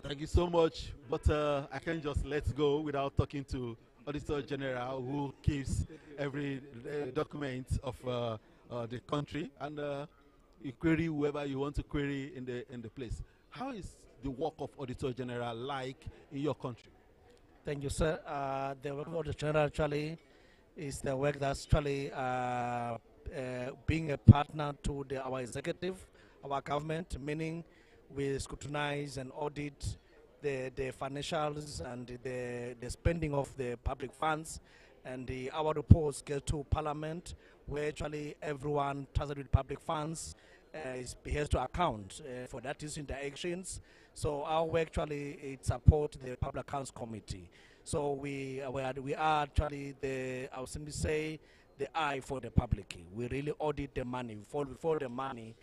Thank you so much. But I can't just let go without talking to Auditor General, who keeps every document of the country, and you query whoever you want to query in the place. How is the work of Auditor General like in your country? Thank you, sir. The work of the general actually is the work that's actually being a partner to our executive, our government, meaning we scrutinize and audit the financials and the spending of the public funds, and our reports get to Parliament, where actually everyone trusted with public funds has to account for that is interactions. So our work actually it support the Public Accounts Committee. So we are actually I would simply say the eye for the public. We really audit the money, we follow the money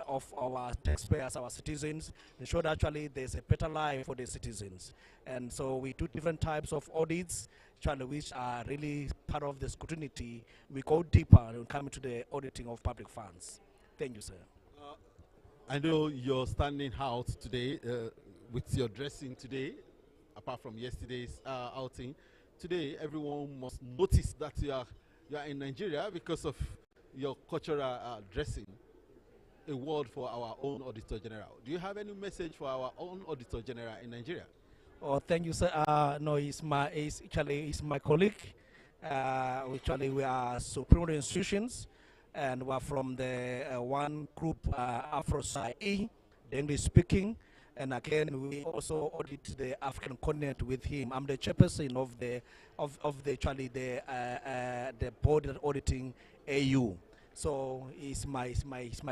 of our taxpayers, our citizens, ensure that actually there's a better life for the citizens. And so we do different types of audits, actually, which are really part of the scrutiny. We go deeper when coming to the auditing of public funds. Thank you, sir. I know you're standing out today with your dressing today, apart from yesterday's outing. Today, everyone must notice that you are in Nigeria because of your cultural dressing. A word for our own Auditor General. Do you have any message for our own Auditor General in Nigeria? Oh, thank you, sir. No, he's my colleague. Actually, we are supreme institutions, and we're from the one group, Afro E, the English speaking. And again, we also audit the African continent with him. I'm the chairperson of the actually the board auditing AU. So he's my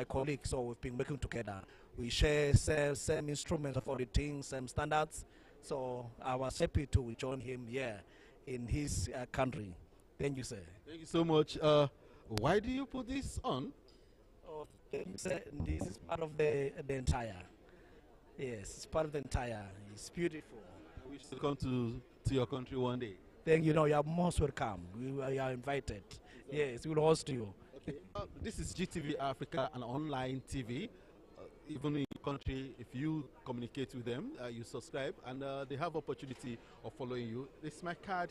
colleague. So we've been working together. We share same instruments of auditing, same standards. So I was happy to join him here in his country. Thank you, sir. Thank you so much. Why do you put this on? Oh, thank you, sir. This is part of the entire. Yes, it's part of the entire. It's beautiful. I wish to come to your country one day. Thank you. No, you are most welcome. You are invited. Yes, we will host you. Okay. This is GTV Africa, an online TV. Even in your country, if you communicate with them, you subscribe, and they have opportunity of following you. This is my card.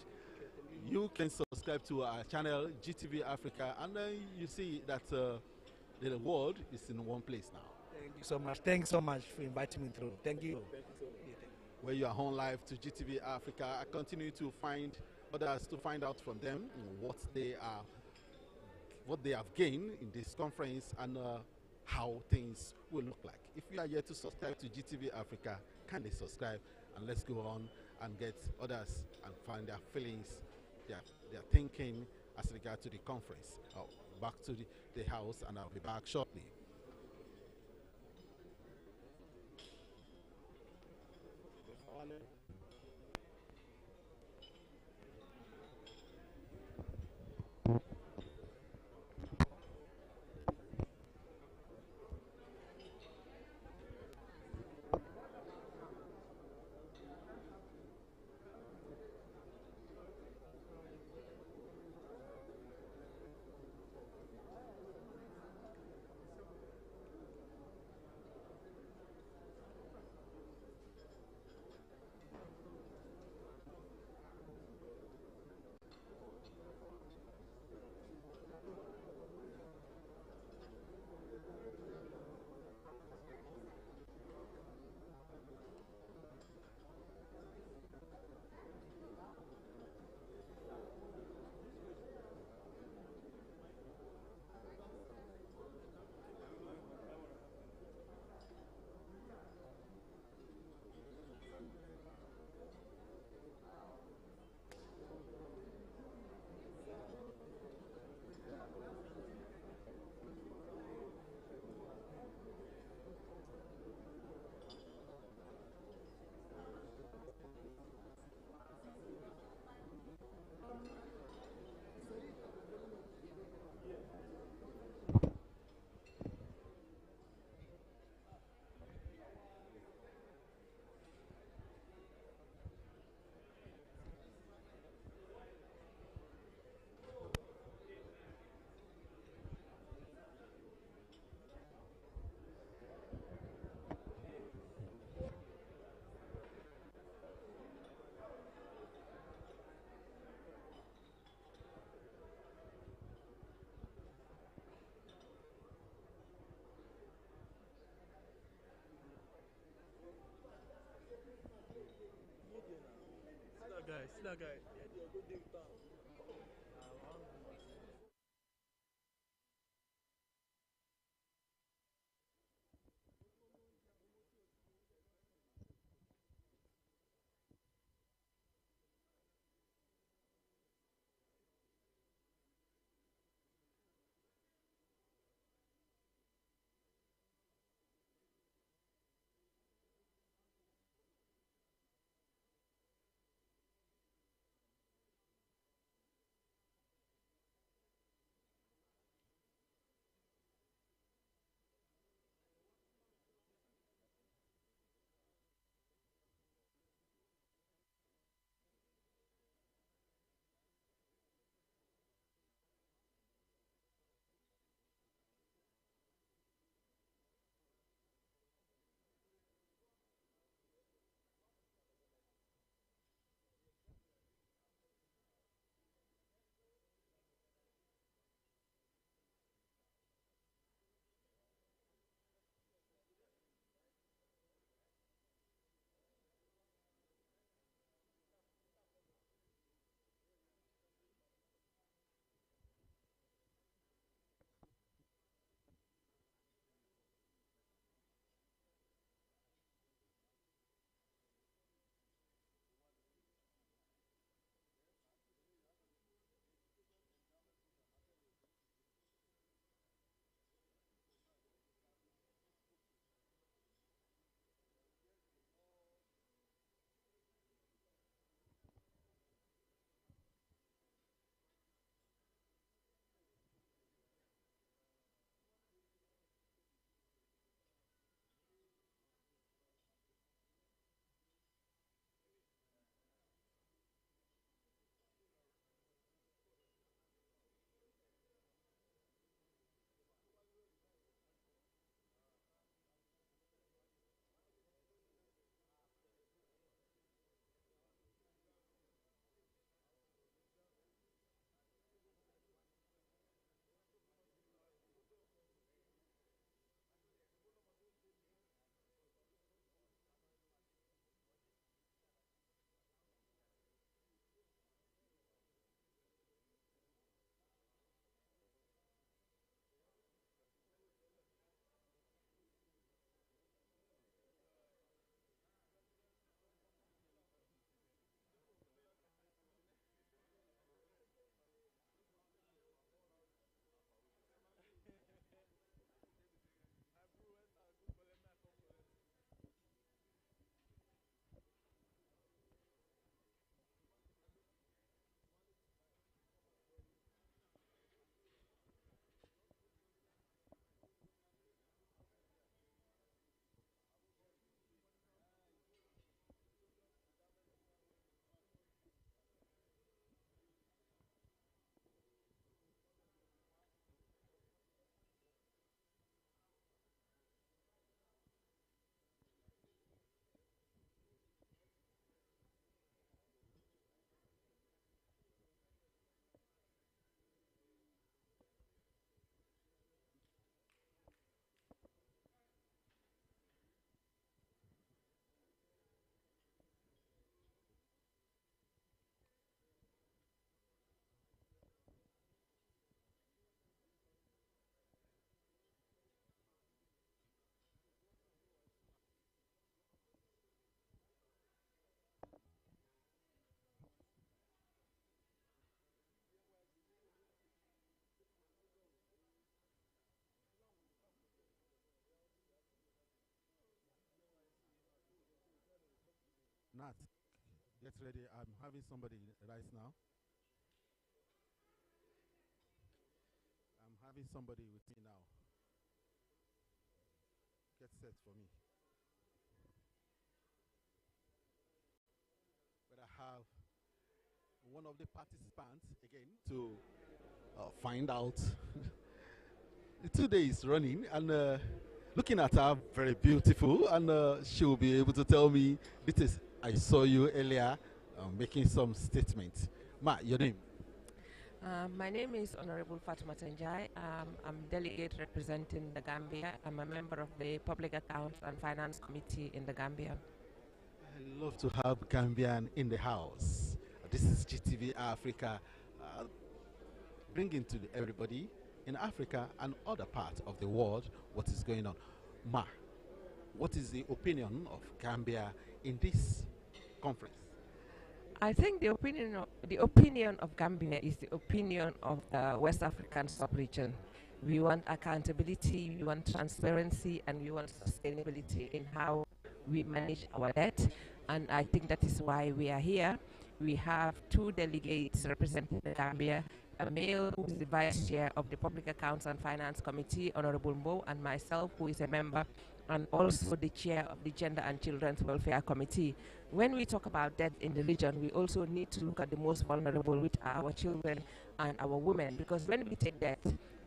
You can subscribe to our channel, GTV Africa, and you see that the world is in one place now. Thank you so much. Thank you so much for inviting me through. Thank you. Thank you so much. Where you are home live to GTV Africa, I continue to find others to find out from them what they have gained in this conference and how things will look like. If you are yet to subscribe to GTV Africa, kindly subscribe, and let's go on and get others and find their feelings, their thinking as regard to the conference. Back to the house, and I'll be back shortly. Nat, get ready. I'm having somebody right now. I'm having somebody with me now. Get set for me. But I have one of the participants again to find out. The 2 days running, and looking at her, very beautiful, and she will be able to tell me, "This I saw you earlier making some statements." Ma, your name? My name is Honorable Fatima Tenjai. I'm delegate representing the Gambia. I'm a member of the Public Accounts and Finance Committee in the Gambia. I love to have Gambian in the house. This is GTV Africa, uh, bringing to everybody in Africa and other parts of the world what is going on. Ma, what is the opinion of Gambia in this conference? I think the opinion of Gambia is the opinion of the West African sub-region. We want accountability, we want transparency, and we want sustainability in how we manage our debt. And I think that is why we are here. We have two delegates representing the Gambia, a male who is the vice chair of the Public Accounts and Finance Committee, Honorable Mbo, and myself, who is a member and also the chair of the Gender and Children's Welfare Committee. When we talk about debt in the region, we also need to look at the most vulnerable, which are our children and our women, because when we take debt,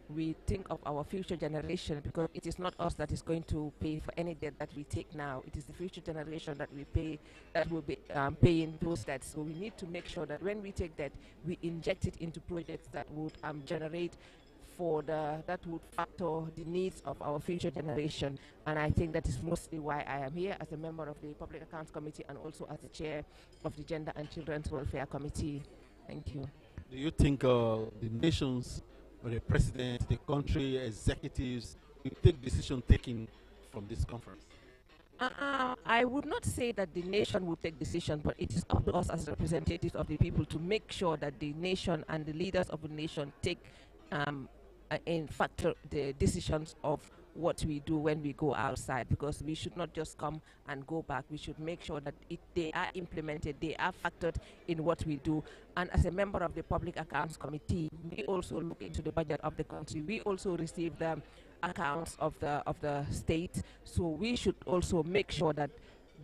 we think of our future generation, because it is not us that is going to pay for any debt that we take now. It is the future generation that we pay, that will be paying those debts. So we need to make sure that when we take debt, we inject it into projects that would generate that would factor the needs of our future generation. And I think that is mostly why I am here as a member of the Public Accounts Committee and also as the chair of the Gender and Children's Welfare Committee. Thank you. Do you think the nations, or the president, the country executives will take decision taking from this conference? I would not say that the nation will take decisions, but it is up to us as representatives of the people to make sure that the nation and the leaders of the nation take in factor the decisions of what we do when we go outside, because we should not just come and go back. We should make sure that they are implemented, they are factored in what we do. And as a member of the Public Accounts Committee, we also look into the budget of the country. We also receive the accounts of the state. So we should also make sure that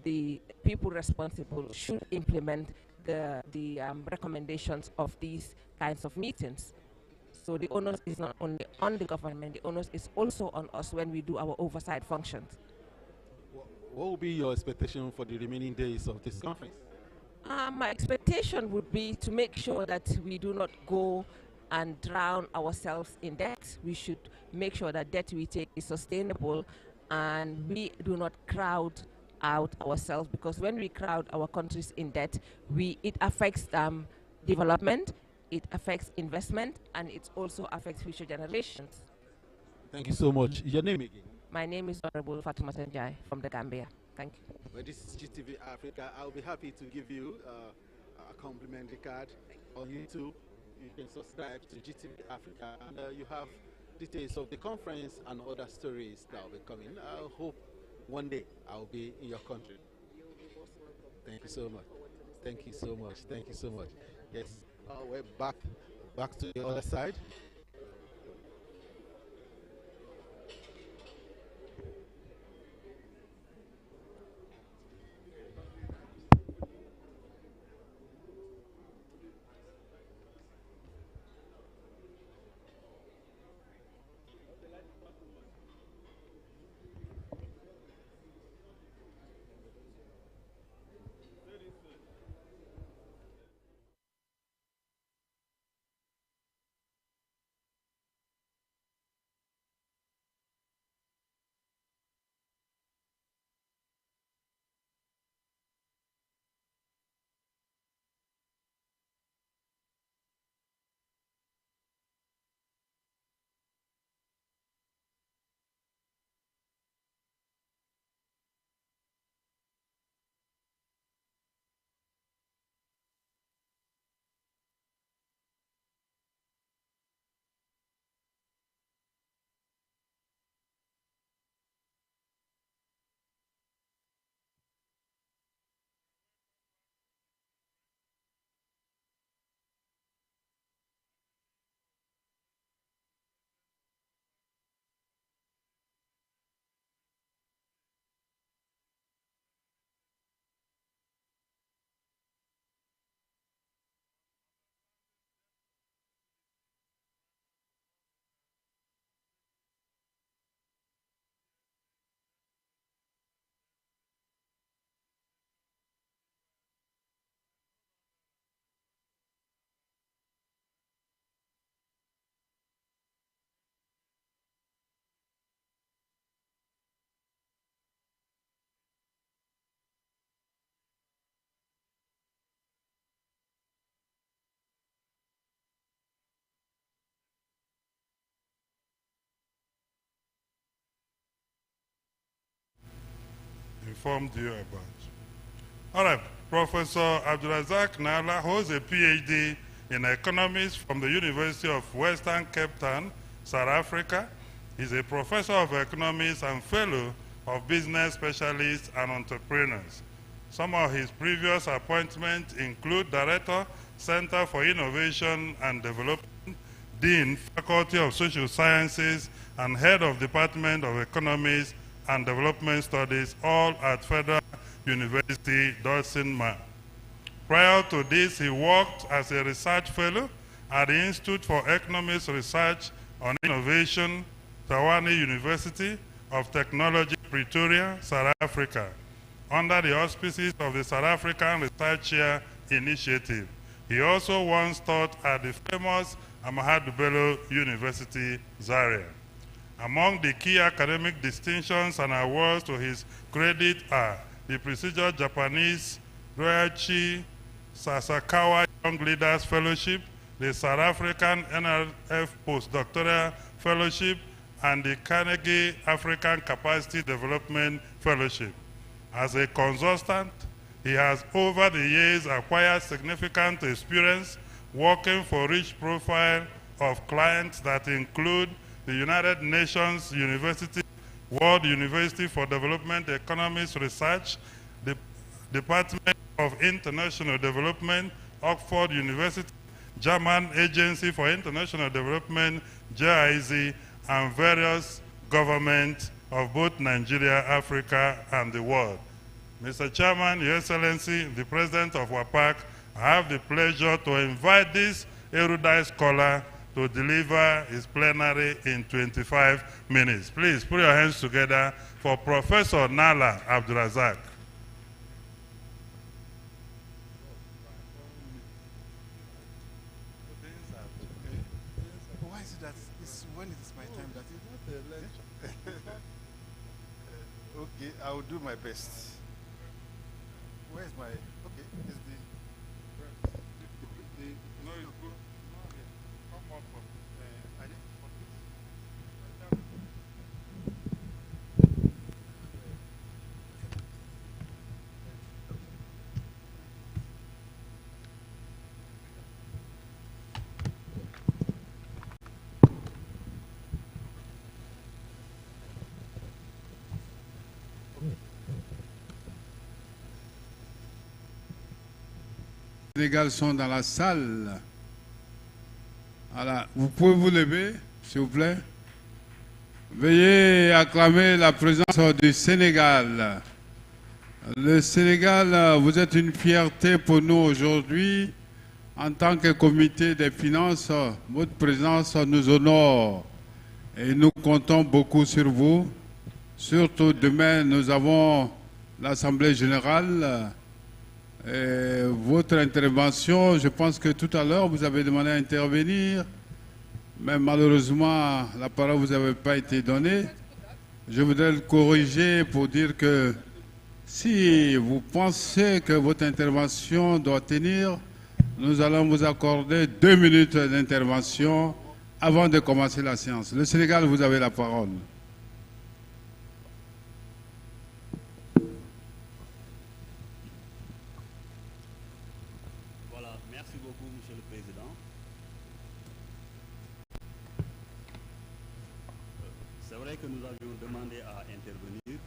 the people responsible should implement the recommendations of these kinds of meetings. So the onus is not only on the government, the onus is also on us when we do our oversight functions. What will be your expectation for the remaining days of this conference? My expectation would be to make sure that we do not go and drown ourselves in debt. We should make sure that debt we take is sustainable and we do not crowd out ourselves, because when we crowd our countries in debt, it affects development, it affects investment, and it also affects future generations. Thank you so much. Your name again? My name is Honorable Fatima Senjai from the Gambia. Thank you. Well, this is GTV Africa. I'll be happy to give you a complimentary card on YouTube. You can subscribe to GTV Africa, and you have details of the conference and other stories that will be coming. I hope one day I'll be in your country. Thank you so much. Thank you so much. Thank you so much. Yes, we're back to the other side. informed you about. All right, Professor Abdulrazak Nala holds a PhD in economics from the University of Western Cape Town, South Africa. He's a professor of economics and fellow of business specialists and entrepreneurs. Some of his previous appointments include Director, Center for Innovation and Development, Dean, Faculty of Social Sciences, and Head of Department of Economics and Development Studies, all at Federal University, Dulcinma. Prior to this, he worked as a research fellow at the Institute for Economics Research on Innovation, Tawane University of Technology, Pretoria, South Africa, under the auspices of the South African Research Chair Initiative. He also once taught at the famous Ahmadu Bello University, Zaria. Among the key academic distinctions and awards to his credit are the prestigious Japanese Ryoichi Sasakawa Young Leaders Fellowship, the South African NRF Postdoctoral Fellowship, and the Carnegie African Capacity Development Fellowship. As a consultant, he has over the years acquired significant experience working for rich profile of clients that include the United Nations University, World University for Development Economics Research, the Department of International Development, Oxford University, German Agency for International Development, JIZ, and various governments of both Nigeria, Africa, and the world. Mr. Chairman, Your Excellency, the President of PAC, I have the pleasure to invite this erudite scholar to deliver his plenary in 25 minutes. Please put your hands together for Professor Nala Abdulrazak. Why is it that when it is my time that okay, I will do my best. Where is my okay? Is the No, it's good. Come up. I need Sénégal sont dans la salle. Voilà. Vous pouvez vous lever, s'il vous plaît. Veuillez acclamer la présence du Sénégal. Le Sénégal, vous êtes une fierté pour nous aujourd'hui. En tant que comité des finances, votre présence nous honore. Et nous comptons beaucoup sur vous. Surtout demain, nous avons l'Assemblée générale. Et votre intervention, je pense que tout à l'heure, vous avez demandé à intervenir, mais malheureusement, la parole ne vous avait pas été donnée. Je voudrais le corriger pour dire que si vous pensez que votre intervention doit tenir, nous allons vous accorder 2 minutes d'intervention avant de commencer la séance. Le Sénégal, vous avez la parole. Merci beaucoup, Monsieur le Président. C'est vrai que nous avions demandé à intervenir,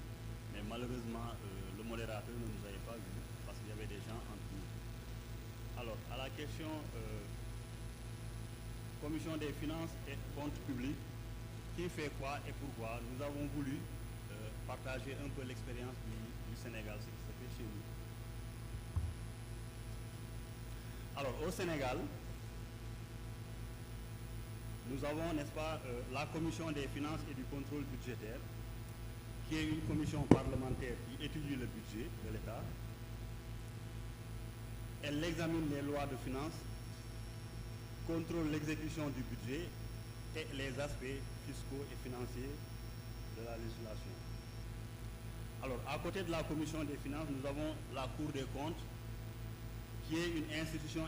mais malheureusement, le modérateur ne nous avait pas vu parce qu'il y avait des gens en cours. Alors, à la question Commission des finances et comptes publics, qui fait quoi et pourquoi, nous avons voulu partager un peu l'expérience du Sénégal, ce qui se fait chez nous. Alors, au Sénégal, nous avons, n'est-ce pas, la Commission des finances et du contrôle budgétaire, qui est une commission parlementaire qui étudie le budget de l'État. Elle examine les lois de finances, contrôle l'exécution du budget et les aspects fiscaux et financiers de la législation. Alors, à côté de la Commission des finances, nous avons la Cour des comptes, qui est une institution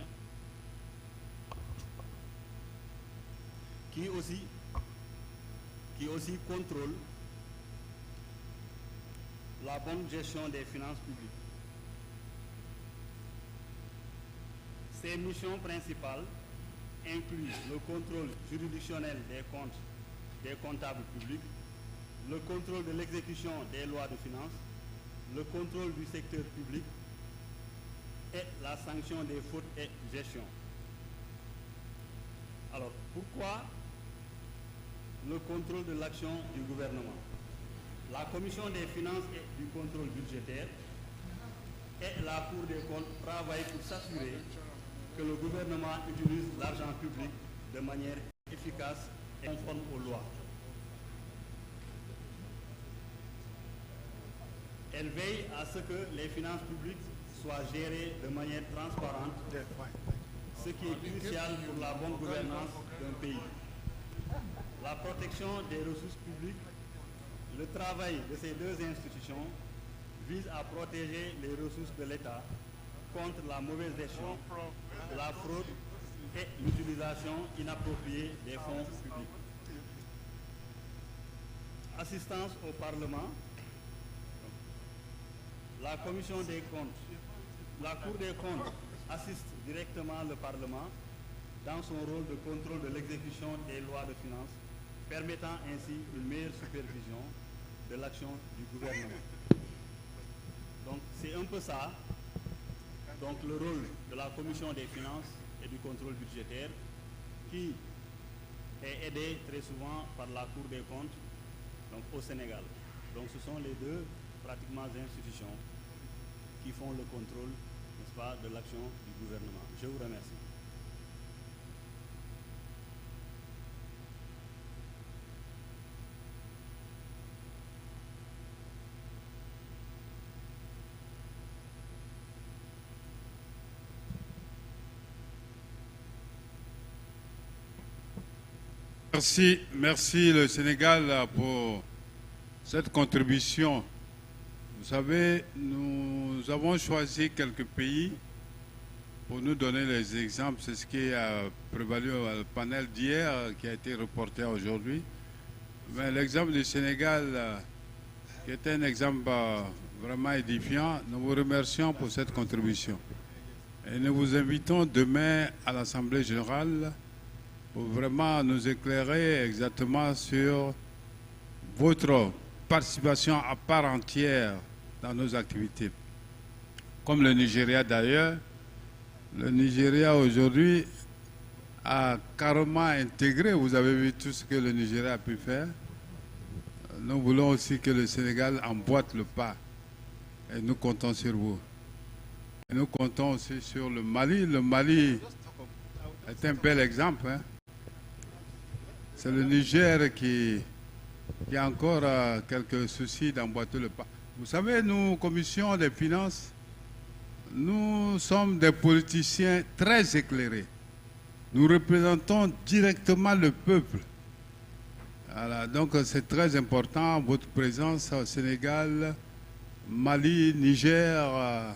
qui aussi contrôle la bonne gestion des finances publiques. Ses missions principales incluent le contrôle juridictionnel des comptes des comptables publics, le contrôle de l'exécution des lois de finances, le contrôle du secteur public et la sanction des fautes et gestion. Alors, pourquoi le contrôle de l'action du gouvernement? La Commission des finances et du contrôle budgétaire et la Cour des comptes travaillent pour s'assurer que le gouvernement utilise l'argent public de manière efficace et conforme aux lois. Elle veille à ce que les finances publiques soient gérées de manière transparente, ce qui est crucial pour la bonne gouvernance d'un pays. La protection des ressources publiques, le travail de ces deux institutions vise à protéger les ressources de l'État contre la mauvaise gestion, la fraude et l'utilisation inappropriée des fonds publics. Assistance au Parlement, la Commission des comptes, la Cour des comptes assiste directement le Parlement dans son rôle de contrôle de l'exécution des lois de finances, permettant ainsi une meilleure supervision de l'action du gouvernement. Donc c'est un peu ça, donc le rôle de la Commission des finances et du contrôle budgétaire qui est aidé très souvent par la Cour des comptes donc au Sénégal. Donc ce sont les deux pratiquement institutions qui font le contrôle, n'est-ce pas, de l'action du gouvernement. Je vous remercie. Merci le Sénégal pour cette contribution. Vous savez, nous avons choisi quelques pays pour nous donner les exemples. C'est ce qui a prévalu au panel d'hier, qui a été reporté aujourd'hui. Mais l'exemple du Sénégal, qui est un exemple vraiment édifiant, nous vous remercions pour cette contribution. Et nous vous invitons demain à l'Assemblée générale pour vraiment nous éclairer exactement sur votre participation à part entière dans nos activités. Comme le Nigeria d'ailleurs, le Nigeria aujourd'hui a carrément intégré, vous avez vu tout ce que le Nigeria a pu faire. Nous voulons aussi que le Sénégal emboîte le pas et nous comptons sur vous. Et nous comptons aussi sur le Mali. Le Mali est un bel exemple, hein. C'est le Niger qui a encore quelques soucis d'emboîter le pas. Vous savez, nous, Commission des finances, nous sommes des politiciens très éclairés. Nous représentons directement le peuple. Voilà, donc c'est très important, votre présence au Sénégal, Mali, Niger,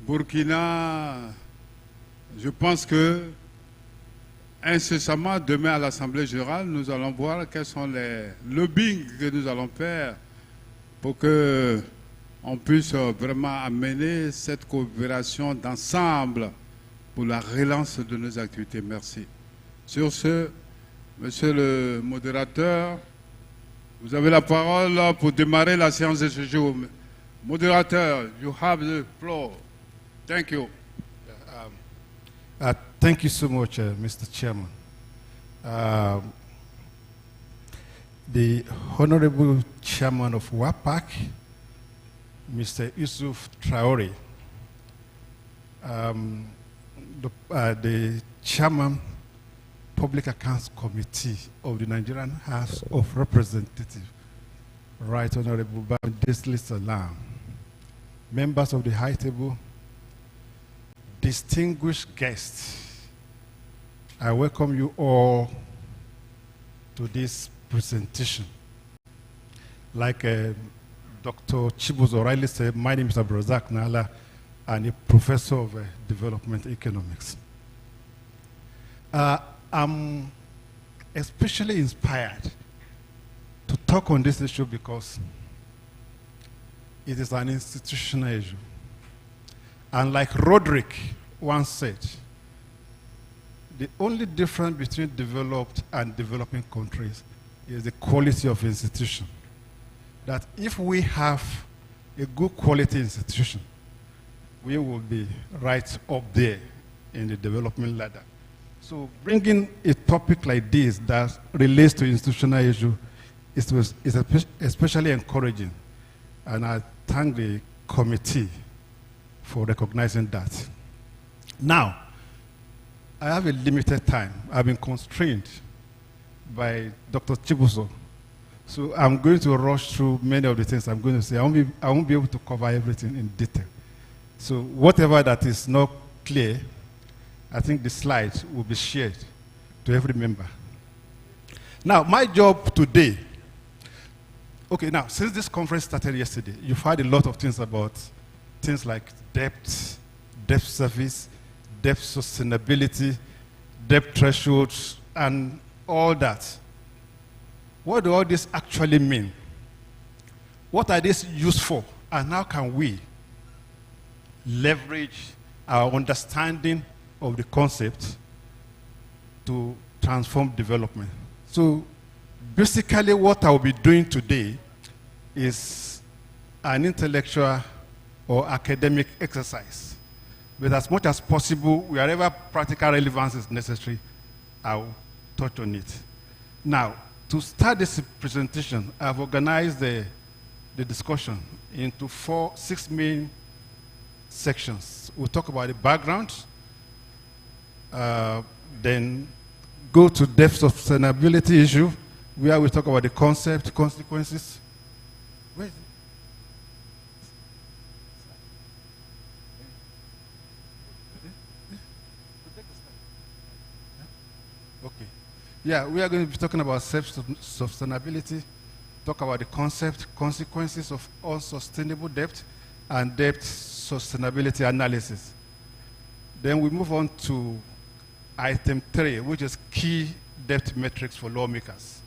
Burkina. Je pense que incessamment, demain à l'Assemblée générale, nous allons voir quels sont les lobbying que nous allons faire pour qu'on puisse vraiment amener cette coopération d'ensemble pour la relance de nos activités. Merci. Sur ce, monsieur le modérateur, vous avez la parole pour démarrer la séance de ce jour. Modérateur, you have the floor. Thank you. Thank you so much, Mr. Chairman. The Honorable Chairman of WAPAC, Mr. Yusuf Traore, the Chairman, Public Accounts Committee of the Nigerian House of Representatives, Right Honorable Bamidele Salam, members of the High Table, distinguished guests, I welcome you all to this presentation. Like Dr. Chibuz O'Reilly said, my name is Abrazak Nala, and a professor of development economics. I'm especially inspired to talk on this issue because it is an institutional issue. And like Roderick once said, the only difference between developed and developing countries is the quality of institution. That if we have a good quality institution, we will be right up there in the development ladder. So bringing a topic like this that relates to institutional issue is especially encouraging. And I thank the committee for recognizing that. Now, I have a limited time. I've been constrained by Dr. Chibuzo. So I'm going to rush through many of the things I'm going to say. I won't be able to cover everything in detail. So whatever that is not clear, I think the slides will be shared to every member. Now, my job today, okay, now, since this conference started yesterday, you've heard a lot of things about things like debt, debt service, debt sustainability, debt thresholds, and all that. What do all this actually mean? What are these used for? And how can we leverage our understanding of the concept to transform development? So basically what I will be doing today is an intellectual or academic exercise. But as much as possible, wherever practical relevance is necessary, I will touch on it. Now, to start this presentation, I've organized the discussion into 6 main sections. We'll talk about the background, then go to debt sustainability issue, where we talk about the concept, consequences. Where is it? Okay. Yeah, we are going to be talking about self-sustainability, talk about the concept, consequences of unsustainable debt, and debt sustainability analysis. Then we move on to item 3, which is key debt metrics for lawmakers.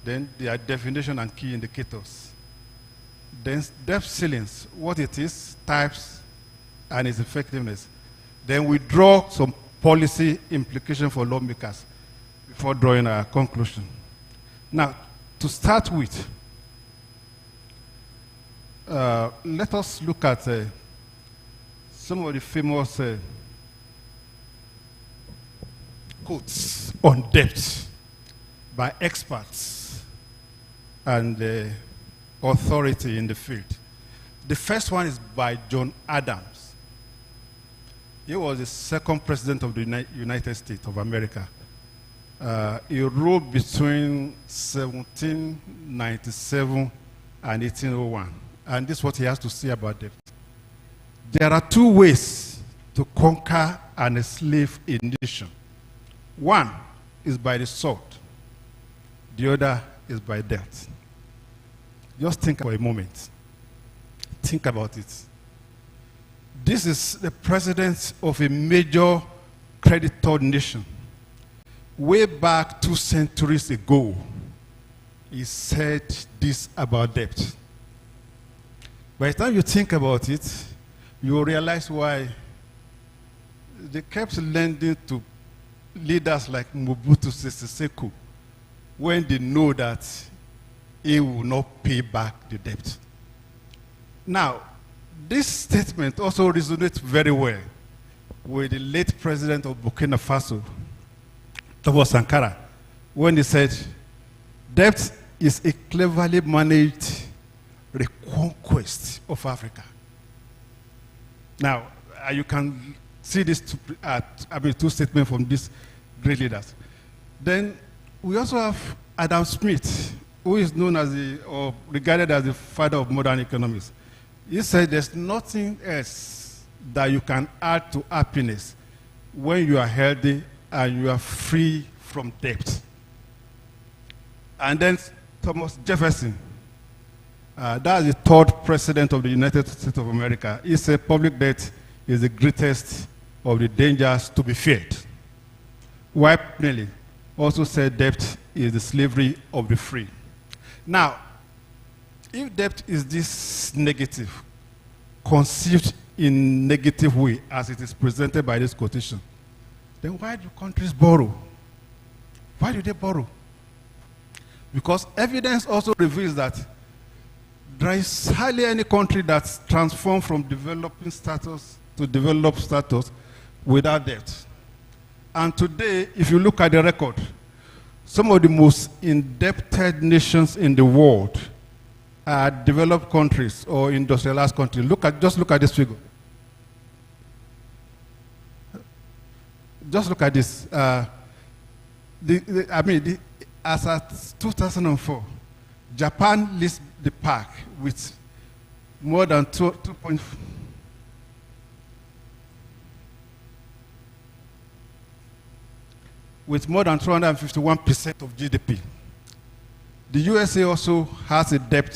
Then their definition and key indicators. Then debt ceilings, what it is, types, and its effectiveness. Then we draw some policy implications for lawmakers before drawing our conclusion. Now, to start with, let us look at some of the famous quotes on debt by experts and authority in the field. The first one is by John Adams. He was the second president of the United States of America. He ruled between 1797 and 1801. And this is what he has to say about debt. There are 2 ways to conquer and enslave a nation. One is by the sword. The other is by debt. Just think for a moment. Think about it. This is the president of a major creditor nation. Way back 2 centuries ago, he said this about debt. By the time you think about it, you will realize why they kept lending to leaders like Mobutu Sese Seko when they know that he will not pay back the debt. Now, this statement also resonates very well with the late president of Burkina Faso, Thomas Sankara, when he said, debt is a cleverly managed reconquest of Africa. Now, you can see this 2 statements from these great leaders. Then we also have Adam Smith, who is known as or regarded as the father of modern economics. He said there's nothing else that you can add to happiness when you are healthy and you are free from debt. And then Thomas Jefferson, that's the 3rd president of the United States of America. He said public debt is the greatest of the dangers to be feared. While Plenary also said debt is the slavery of the free. Now, if debt is this negative, conceived in negative way as it is presented by this quotation, then why do countries borrow? Why do they borrow? Because evidence also reveals that there is hardly any country that's transformed from developing status to developed status without debt. And today, if you look at the record, some of the most indebted nations in the world are developed countries or industrialized countries. Just look at this figure. Just look at this. As at 2004, Japan leads the PAC with more than 2.4 with more than 251% of GDP. The USA also has a debt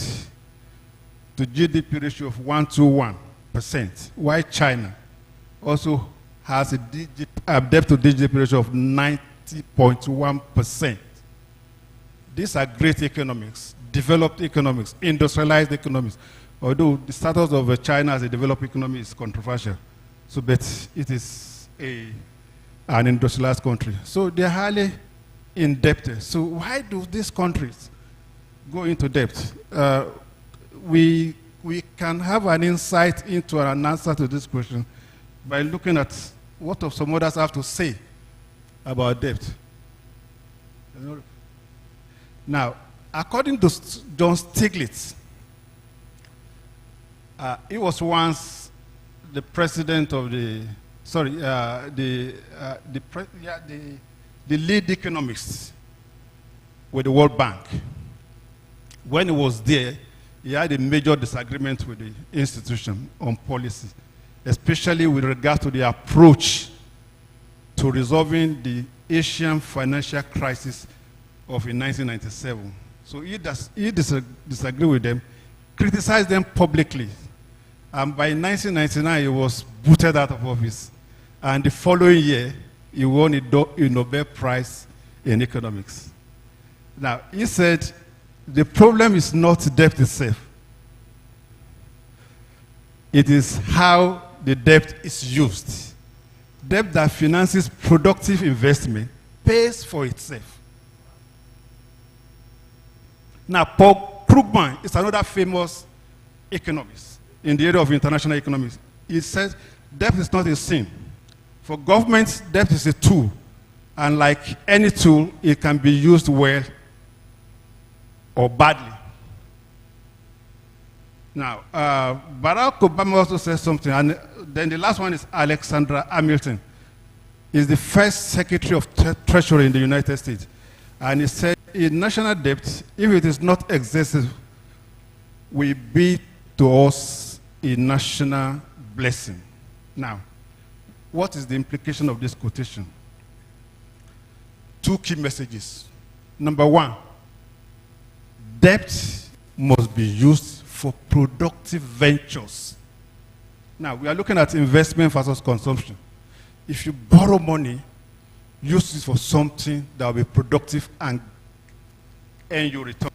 to GDP ratio of 121%, while China also has a debt to GDP ratio of 90.1%. These are great economics, developed economics, industrialized economics. Although the status of China as a developed economy is controversial, so but it is an industrialized country. So they're highly indebted. So why do these countries go into debt? We can have an insight into an answer to this question by looking at what some others have to say about debt. Now, according to John Stiglitz, he was once the president of the lead economist with the World Bank. When he was there, he had a major disagreement with the institution on policy, especially with regard to the approach to resolving the Asian financial crisis of in 1997. So he disagreed with them, criticized them publicly. And by 1999, he was booted out of office. And the following year, he won a Nobel Prize in economics. Now, he said, the problem is not debt itself. It is how the debt is used. Debt that finances productive investment pays for itself. Now, Paul Krugman is another famous economist in the area of international economics. He says debt is not a sin. For governments, debt is a tool. And like any tool, it can be used well or badly. Now, Barack Obama also says something. And then the last one is Alexandra Hamilton. He's the first Secretary of Treasury in the United States. And he said, in national debt, if it is not excessive, will be to us a national blessing. Now, what is the implication of this quotation? Two key messages. Number one, debt must be used for productive ventures. Now, we are looking at investment versus consumption. If you borrow money, use it for something that will be productive and earn you return.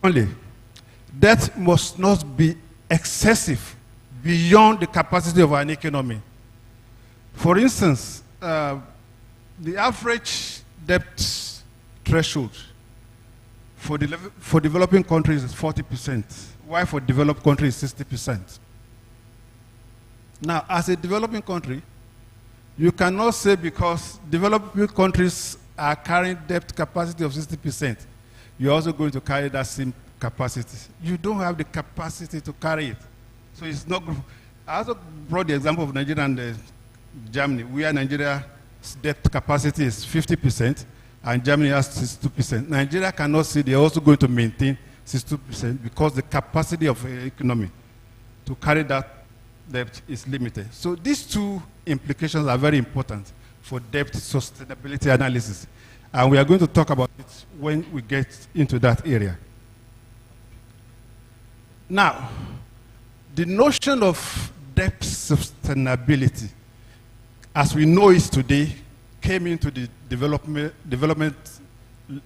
Only, debt must not be excessive beyond the capacity of an economy. For instance, the average debt threshold for developing countries is 40%, while for developed countries is 60%. Now, as a developing country, you cannot say because developing countries are carrying debt capacity of 60%, you're also going to carry that same capacity. You don't have the capacity to carry it. So it's not. I also brought the example of Nigeria and Germany, where Nigeria's debt capacity is 50% and Germany has 62%. Nigeria cannot say they're also going to maintain 62% because the capacity of the economy to carry that debt is limited. So these two implications are very important for debt sustainability analysis. And we are going to talk about it when we get into that area. Now, the notion of debt sustainability, as we know it today, came into the development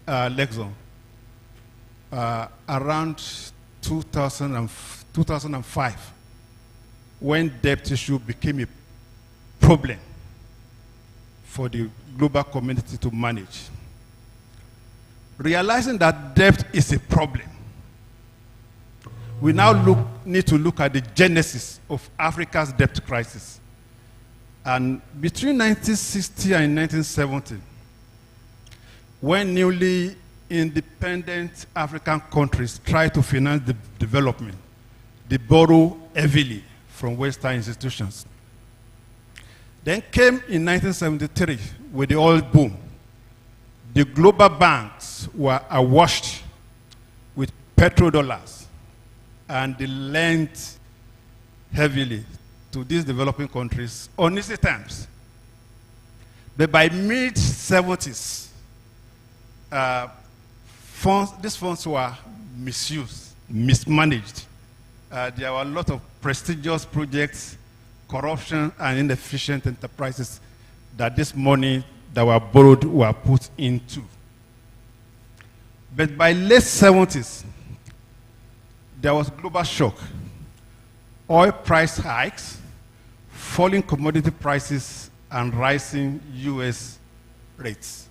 lexicon around 2005, when debt issue became a problem for the global community to manage. Realizing that debt is a problem, we now need to look at the genesis of Africa's debt crisis. And between 1960 and 1970, when newly independent African countries tried to finance the development, they borrow heavily from Western institutions. Then came in 1973 with the oil boom. The global banks were awash with petrodollars, and they lent heavily to these developing countries on easy terms. But by mid-70s, these funds were misused, mismanaged. There were a lot of prestigious projects, corruption, and inefficient enterprises that this money that were borrowed were put into. But by late 70s, there was global shock. Oil price hikes, falling commodity prices, and rising US rates.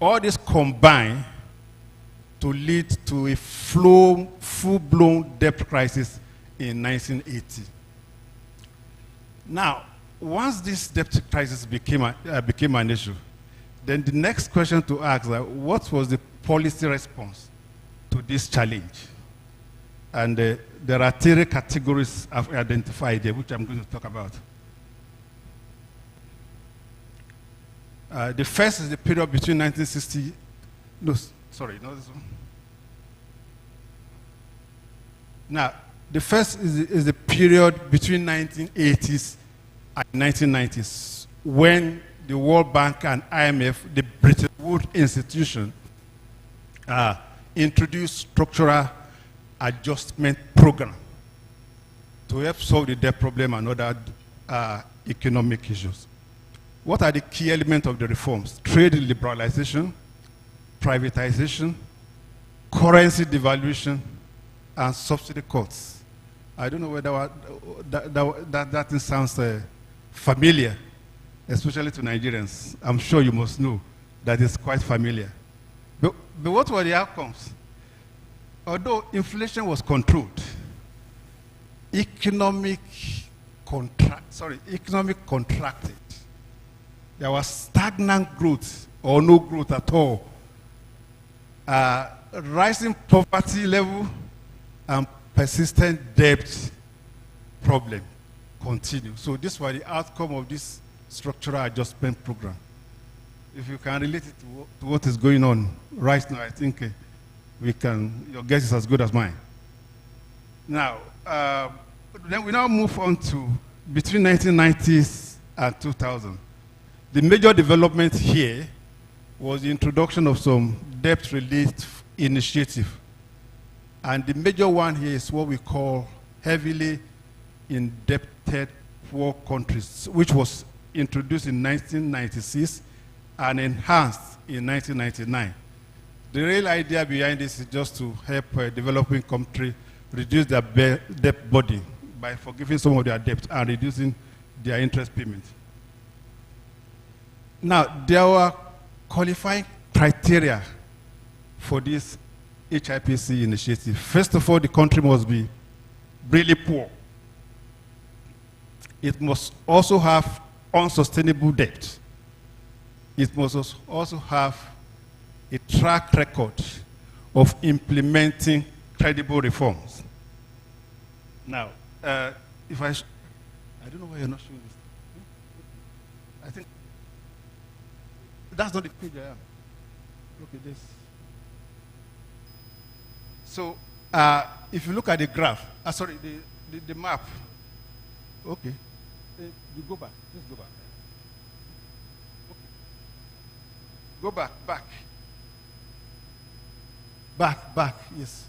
All this combined to lead to a full-blown debt crisis in 1980. Now, once this debt crisis became an issue, then the next question to ask is, what was the policy response to this challenge? And there are three categories I've identified here, which I'm going to talk about. The first is the period between 1960, no, sorry, not this one. Now, the first is the period between 1980s and 1990s, when the World Bank and IMF, the Bretton Woods institution, introduced structural adjustment program to help solve the debt problem and other economic issues. What are the key elements of the reforms? Trade liberalization, privatization, currency devaluation, and subsidy cuts. I don't know whether that thing sounds familiar, especially to Nigerians. I'm sure you must know that it's quite familiar. But what were the outcomes? Although inflation was controlled, economic contracted. There was stagnant growth or no growth at all. Rising poverty level and persistent debt problem continue. So this was the outcome of this structural adjustment program. If you can relate it to what is going on right now, I think your guess is as good as mine. Now, then we now move on to between 1990s and 2000. The major development here was the introduction of some debt relief initiative. And the major one here is what we call heavily indebted poor countries, which was introduced in 1996 and enhanced in 1999. The real idea behind this is just to help a developing country reduce their debt burden by forgiving some of their debt and reducing their interest payment. Now, there were qualifying criteria for this HIPC initiative. First of all, the country must be really poor. It must also have unsustainable debt. It must also have a track record of implementing credible reforms. Now, if I don't know why you're not showing this. I think that's not the page I am. Look at this. So, if you look at the graph, sorry, the map. Okay. You go back. Just go back. Okay. Go back. Back, yes.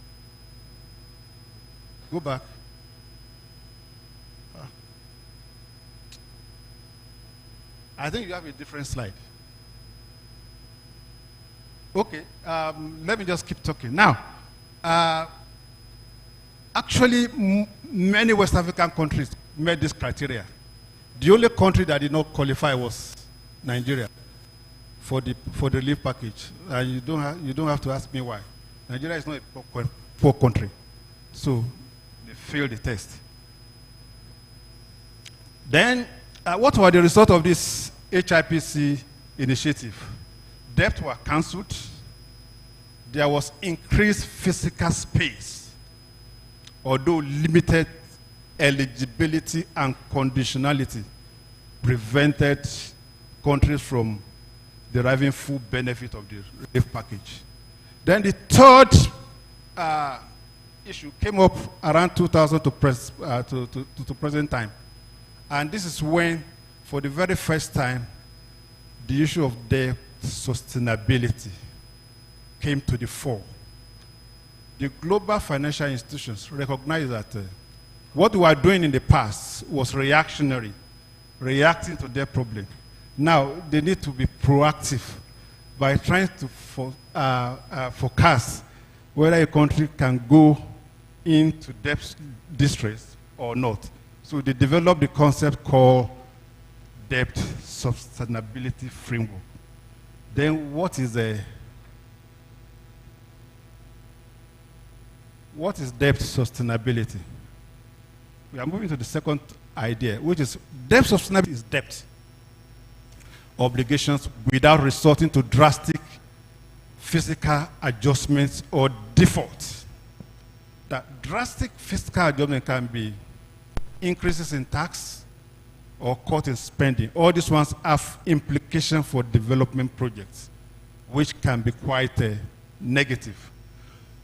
Go back. I think you have a different slide. Okay, let me just keep talking. Now, Actually, many West African countries met this criteria. The only country that did not qualify was Nigeria for the relief package. And you don't have to ask me why. Nigeria is not a poor country, so they failed the test. Then, what were the result of this HIPC initiative? Debt were cancelled. There was increased physical space, although limited eligibility and conditionality prevented countries from deriving full benefit of the relief package. Then the third issue came up around 2000 to present time. And this is when, for the very first time, the issue of debt sustainability came to the fore. The global financial institutions recognized that what we were doing in the past was reactionary, reacting to their problem. Now, they need to be proactive by trying to forecast whether a country can go into debt distress or not. So they developed the concept called debt sustainability framework. Then what is debt sustainability? We are moving to the second idea, which is debt sustainability is debt obligations without resorting to drastic fiscal adjustments or defaults. That drastic fiscal adjustment can be increases in tax or cut in spending. All these ones have implications for development projects, which can be quite negative.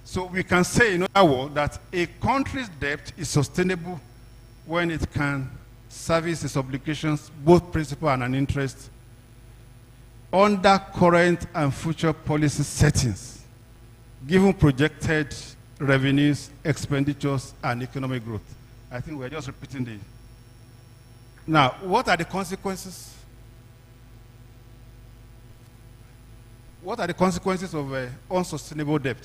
So we can say, in other words, that a country's debt is sustainable when it can service its obligations, both principal and an interest, under current and future policy settings, given projected revenues, expenditures, and economic growth. I think we're just repeating the... Now, what are the consequences? What are the consequences of unsustainable debt?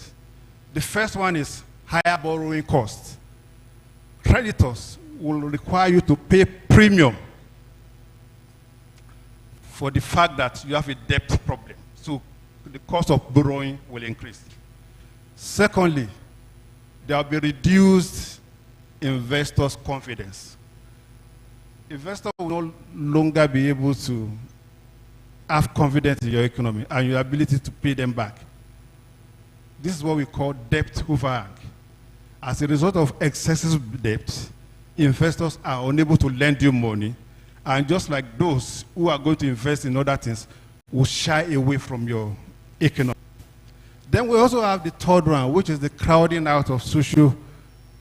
The first one is higher borrowing costs. Creditors will require you to pay premium for the fact that you have a debt problem. So the cost of borrowing will increase. Secondly, there will be reduced investors' confidence. Investors will no longer be able to have confidence in your economy and your ability to pay them back. This is what we call debt overhang. As a result of excessive debt, investors are unable to lend you money, and just like those who are going to invest in other things will shy away from your economy. Then we also have the third round, which is the crowding out of social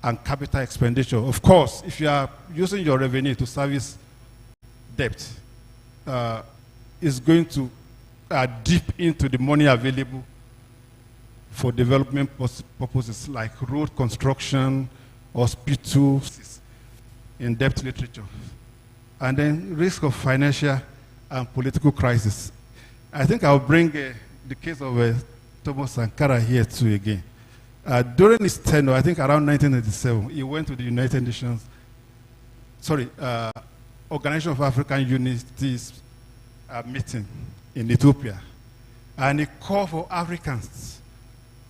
and capital expenditure. Of course, if you are using your revenue to service debt, it's going to dip into the money available for development purposes like road construction, hospitals, in debt literature. And then risk of financial and political crisis. I think I'll bring the case of Thomas Sankara here too again. During his tenure, I think around 1987, he went to the United Nations, Organization of African Unities meeting in Ethiopia. And he called for Africans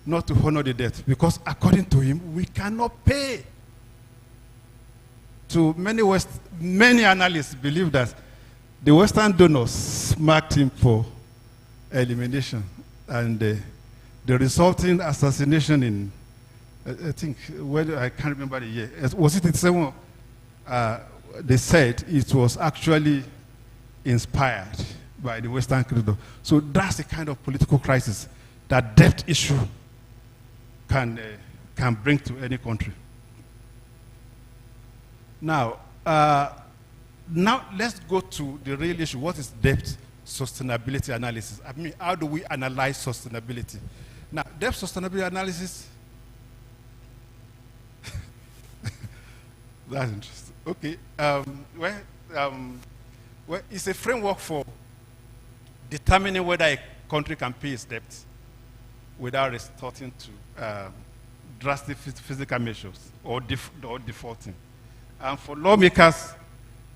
not to honor the debt because according to him, we cannot pay. So many analysts believe that the Western donors marked him for elimination, and the resulting assassination in, I think, I can't remember the year. Was it in 87? They said it was actually inspired by the Western corridor. So that's the kind of political crisis that debt issue can bring to any country. Now let's go to the real issue. What is debt sustainability analysis? I mean, how do we analyze sustainability? Now, debt sustainability analysis, that's interesting. Okay, well, it's a framework for determining whether a country can pay its debt without resorting to drastic physical measures or defaulting. And for lawmakers,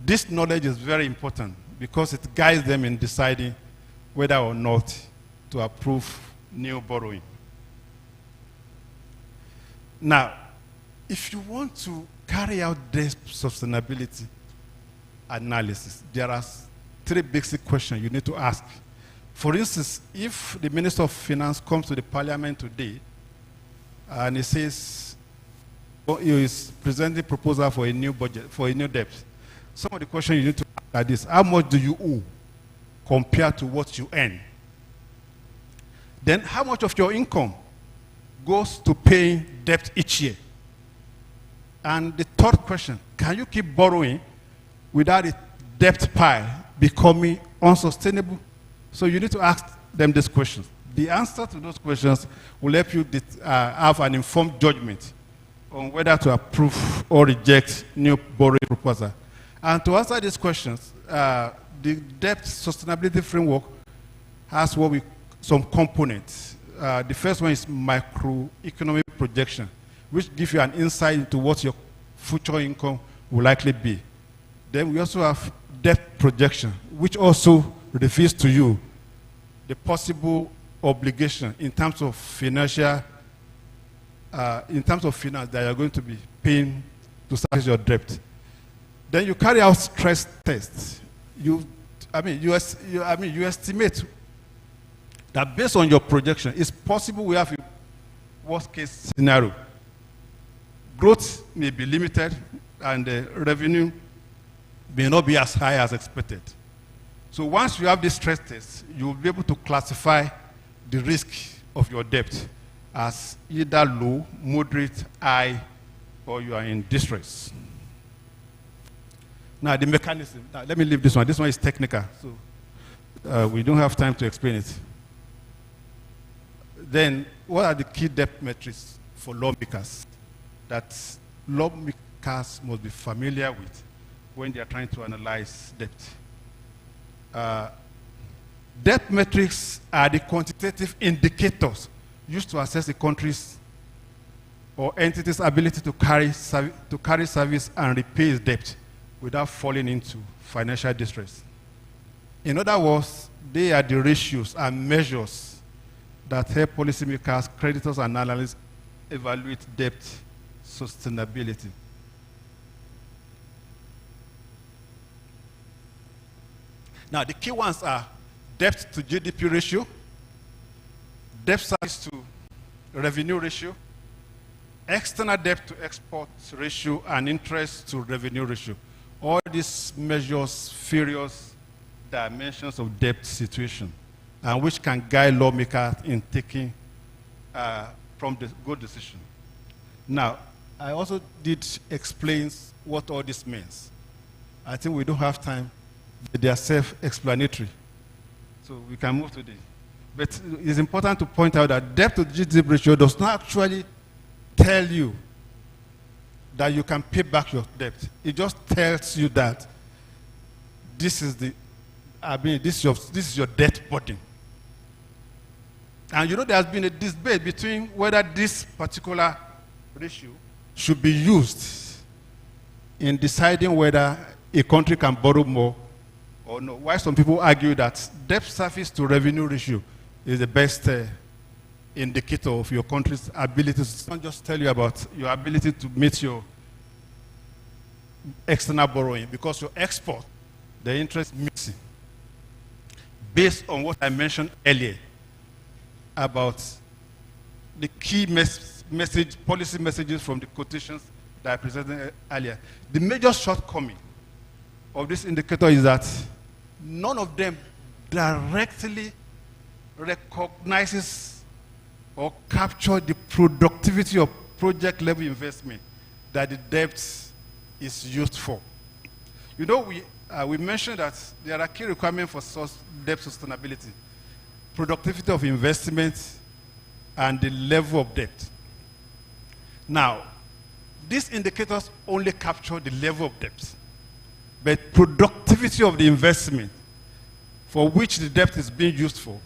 this knowledge is very important because it guides them in deciding whether or not to approve new borrowing. Now, if you want to carry out this sustainability analysis, there are three basic questions you need to ask. For instance, if the Minister of Finance comes to the Parliament today and he says he is presenting a proposal for a new budget, for a new debt, some of the questions you need to ask are this: how much do you owe compared to what you earn? Then how much of your income goes to paying debt each year? And the third question, can you keep borrowing without the debt pile becoming unsustainable? So you need to ask them these questions. The answer to those questions will help you have an informed judgment on whether to approve or reject new borrowing proposal. And to answer these questions, the debt sustainability framework has some components. The first one is microeconomic projection, which gives you an insight into what your future income will likely be. Then we also have debt projection, which also reveals to you the possible obligation in terms of finance that you are going to be paying to service your debt. Then you carry out stress tests. You estimate that based on your projection, it's possible we have a worst-case scenario. Growth may be limited, and the revenue may not be as high as expected. So once you have this stress test, you will be able to classify the risk of your debt as either low, moderate, high, or you are in distress. Now, the mechanism. Now, let me leave this one. This one is technical, so we don't have time to explain it. Then, what are the key debt metrics for lawmakers that lawmakers must be familiar with when they are trying to analyze debt? Debt metrics are the quantitative indicators used to assess a country's or entity's ability to carry service and repay its debt without falling into financial distress. In other words, they are the ratios and measures that help policymakers, creditors, and analysts evaluate debt sustainability. Now, the key ones are debt to GDP ratio, debt service to revenue ratio, external debt to export ratio, and interest to revenue ratio. All these measures various dimensions of debt situation, and which can guide lawmakers in taking from the good decision. Now, I also did explain what all this means. I think we don't have time, but they are self-explanatory. So we can move to this. But it's important to point out that debt to GDP ratio does not actually tell you that you can pay back your debt. It just tells you that this is your debt burden. And you know, there has been a debate between whether this particular ratio should be used in deciding whether a country can borrow more or no. Why some people argue that debt service to revenue ratio is the best indicator of your country's ability to not just tell you about your ability to meet your external borrowing, because your export, the interest mixing, based on what I mentioned earlier about the key policy messages from the quotations that I presented earlier. The major shortcoming of this indicator is that none of them directly recognizes or capture the productivity of project level investment that the debt is used for. You know, we mentioned that there are key requirements for debt sustainability: productivity of investment and the level of debt. Now, these indicators only capture the level of debt, but productivity of the investment for which the debt is being used for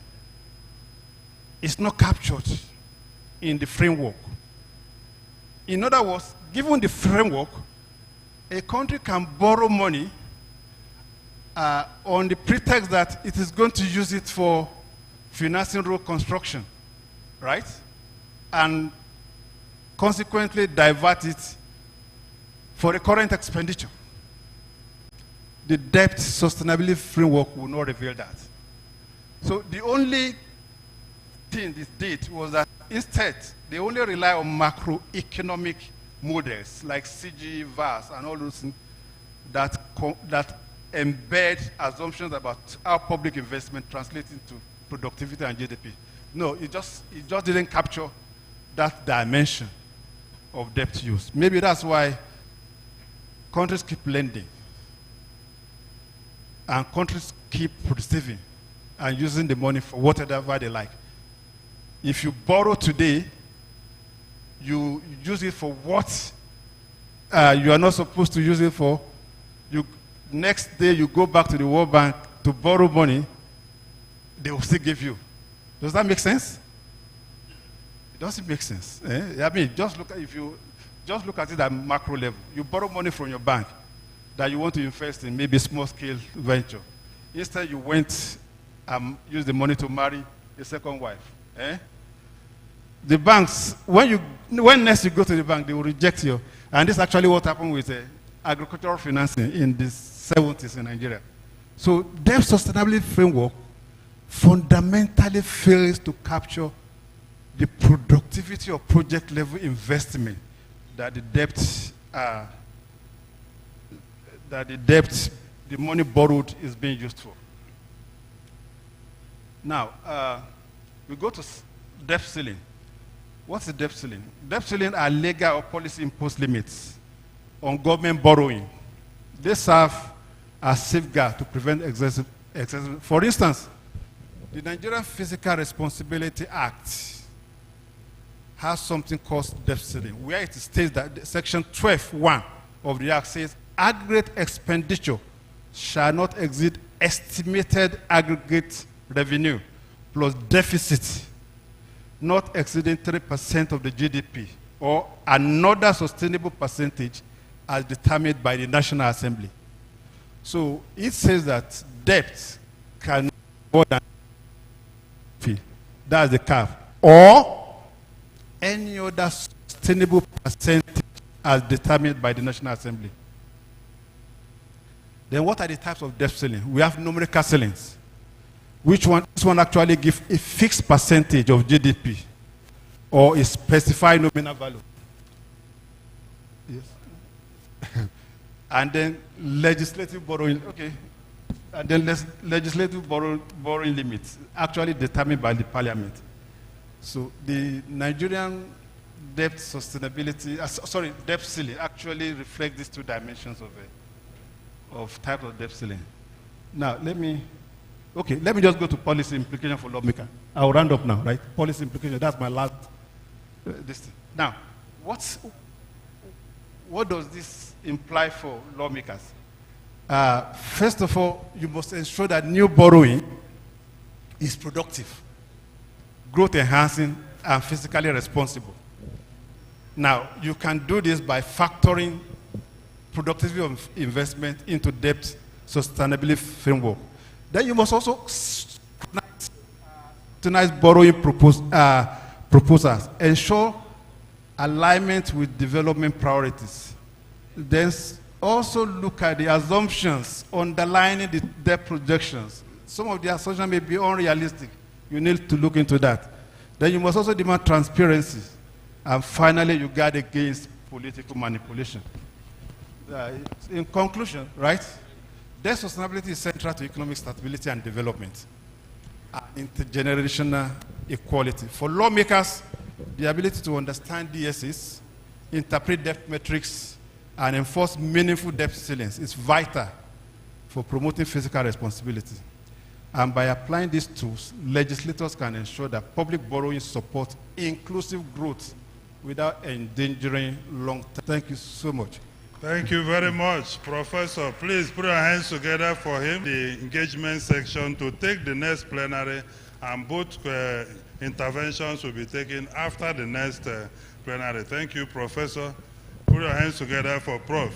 is not captured in the framework. In other words, given the framework, a country can borrow money on the pretext that it is going to use it for financing road construction, right? And consequently divert it for the current expenditure. The debt sustainability framework will not reveal that. So the only thing this did was that instead, they only rely on macroeconomic models like CG, VAS, and all those things that embed assumptions about how public investment translates into productivity and GDP. No, it just didn't capture that dimension of debt use. Maybe that's why countries keep lending and countries keep receiving and using the money for whatever they like. If you borrow today, you use it for what you are not supposed to use it for. Next day you go back to the World Bank to borrow money, they will still give you. Does that make sense? It doesn't make sense. I mean, if you just look at it at macro level. You borrow money from your bank that you want to invest in maybe small-scale venture. Instead, you went and used the money to marry a second wife. The banks, when next you go to the bank, they will reject you. And this is actually what happened with agricultural financing in the 70s in Nigeria. So debt sustainability framework fundamentally fails to capture the productivity of project level investment that the money borrowed is being used for. Now, we go to debt ceiling. What's the debt ceiling? Debt ceiling are legal or policy imposed limits on government borrowing. They serve as safeguard to prevent excessive. For instance, the Nigerian Fiscal Responsibility Act has something called debt ceiling, where it states that section 12(1) of the Act says aggregate expenditure shall not exceed estimated aggregate revenue plus deficit not exceeding 3% of the GDP or another sustainable percentage as determined by the National Assembly. So it says that debt can more than that's the cap, or any other sustainable percentage as determined by the National Assembly. Then what are the types of debt ceiling? We have numerical ceilings. This one actually gives a fixed percentage of GDP or a specified nominal value. Yes. And then legislative borrowing, okay. And then legislative borrowing limits, actually determined by the parliament. So the Nigerian debt sustainability, debt ceiling actually reflects these two dimensions of type of debt ceiling. Now, let me just go to policy implication for lawmaker. I'll round up now, right? Policy implication, that's my last this thing. Now, what does this imply for lawmakers? First of all, you must ensure that new borrowing is productive, growth enhancing, and fiscally responsible. Now, you can do this by factoring productivity of investment into debt sustainability framework. Then you must also scrutinize borrowing proposals, ensure alignment with development priorities. Then also look at the assumptions underlying the debt projections. Some of the assumptions may be unrealistic. You need to look into that. Then you must also demand transparency. And finally, you guard against political manipulation. In conclusion, right, debt sustainability is central to economic stability and development, and intergenerational equality. For lawmakers, the ability to understand DSs, interpret debt metrics, and enforce meaningful debt ceilings is vital for promoting fiscal responsibility. And by applying these tools, legislators can ensure that public borrowing supports inclusive growth without endangering long-term. Thank you so much. Thank you very much, Professor. Please put your hands together for him, the engagement section, to take the next plenary, and both interventions will be taken after the next plenary. Thank you, Professor. Put your hands together for Prof.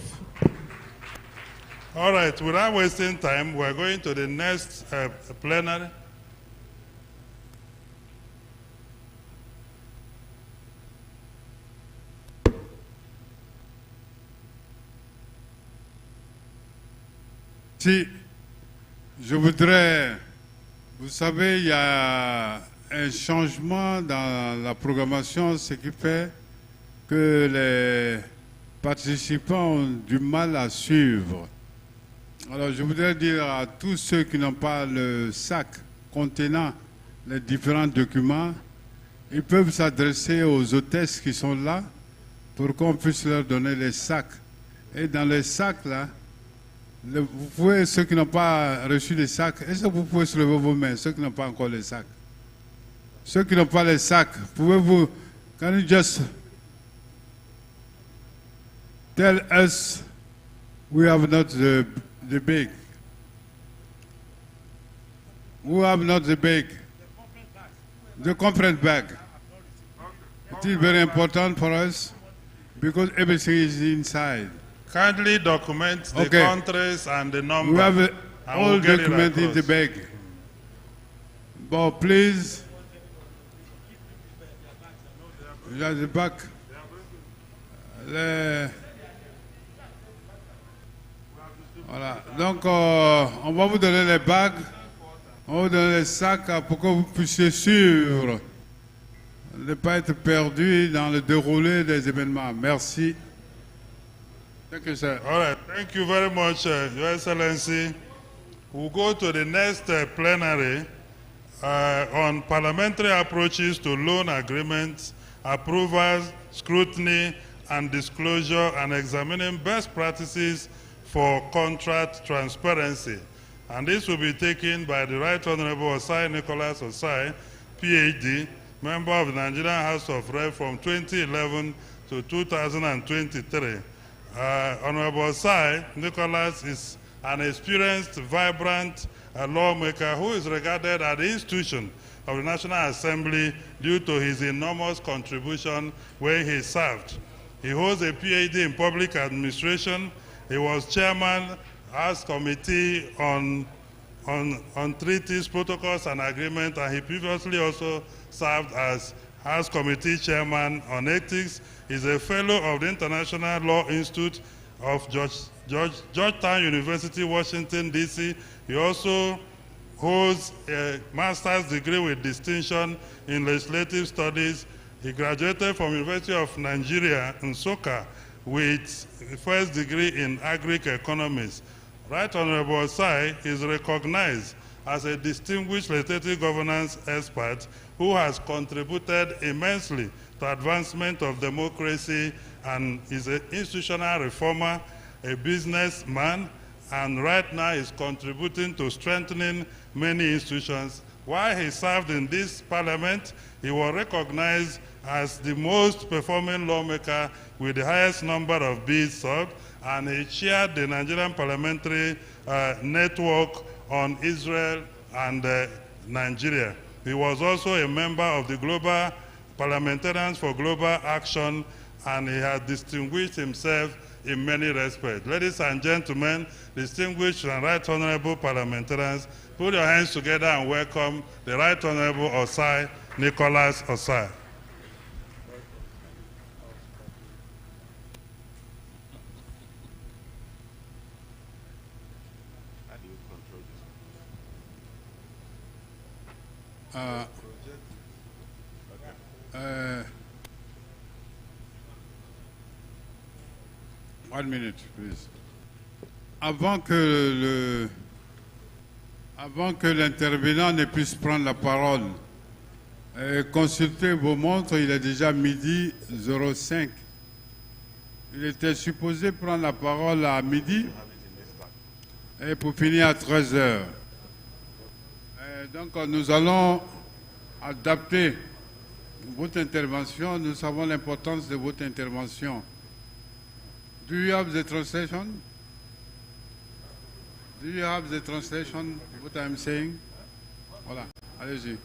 All right, without wasting time, we're going to the next plenary. Si, je voudrais, vous savez, il y a un changement dans la programmation, ce qui fait que les participants ont du mal à suivre. Alors, je voudrais dire à tous ceux qui n'ont pas le sac contenant les différents documents, ils peuvent s'adresser aux hôtesses qui sont là pour qu'on puisse leur donner les sacs. Et dans les sacs, là, vous pouvez, ceux qui n'ont pas reçu les sacs, est-ce que vous pouvez se lever vos mains, ceux qui n'ont pas encore les sacs? Ceux qui n'ont pas les sacs, pouvez-vous, can you just tell us we have not the bag? Who have not the bag? The conference bag. It is very important for us because everything is inside. Kindly document the countries and the number. We have all document in the bag. But please, at the back. Voilà. Donc, on va vous donner les bagues, on va vous donner les sacs pour que vous puissiez suivre, ne pas être perdu dans le déroulé des événements. Merci. Thank you, sir. All right. Thank you very much, Your Excellency. We'll go to the next plenary on parliamentary approaches to loan agreements, approvals, scrutiny, and disclosure, and examining best practices for contract transparency. And this will be taken by the Right Honorable Osai Nicholas Osai, PhD, member of the Nigerian House of Reps from 2011 to 2023. Honorable Osai Nicholas is an experienced, vibrant lawmaker who is regarded as the institution of the National Assembly due to his enormous contribution where he served. He holds a PhD in public administration. He was chairman House Committee on Treaties, Protocols, and Agreements, and he previously also served as House Committee Chairman on Ethics. He's a fellow of the International Law Institute of Georgetown University, Washington, D.C. He also holds a master's degree with distinction in legislative studies. He graduated from University of Nigeria in Nsukka with a first degree in agri-economics. Right Honorable Osai is recognized as a distinguished legislative governance expert who has contributed immensely to advancement of democracy and is an institutional reformer, a businessman, and right now is contributing to strengthening many institutions. While he served in this parliament, he was recognized as the most performing lawmaker with the highest number of bills served, and he chaired the Nigerian Parliamentary Network on Israel and Nigeria. He was also a member of the Global Parliamentarians for Global Action, and he has distinguished himself in many respects. Ladies and gentlemen, distinguished and right honorable parliamentarians, put your hands together and welcome the Right Honorable Osai Nicholas Osai. One minute, please. Avant que l'intervenant ne puisse prendre la parole, consultez vos montres, il est déjà midi 05. Il était supposé prendre la parole à midi et pour finir à 13 heures. Donc nous allons adapter votre intervention. Nous savons l'importance de votre intervention. Do you have the translation? Do you have the translation, what I'm saying? Voilà, allez-y.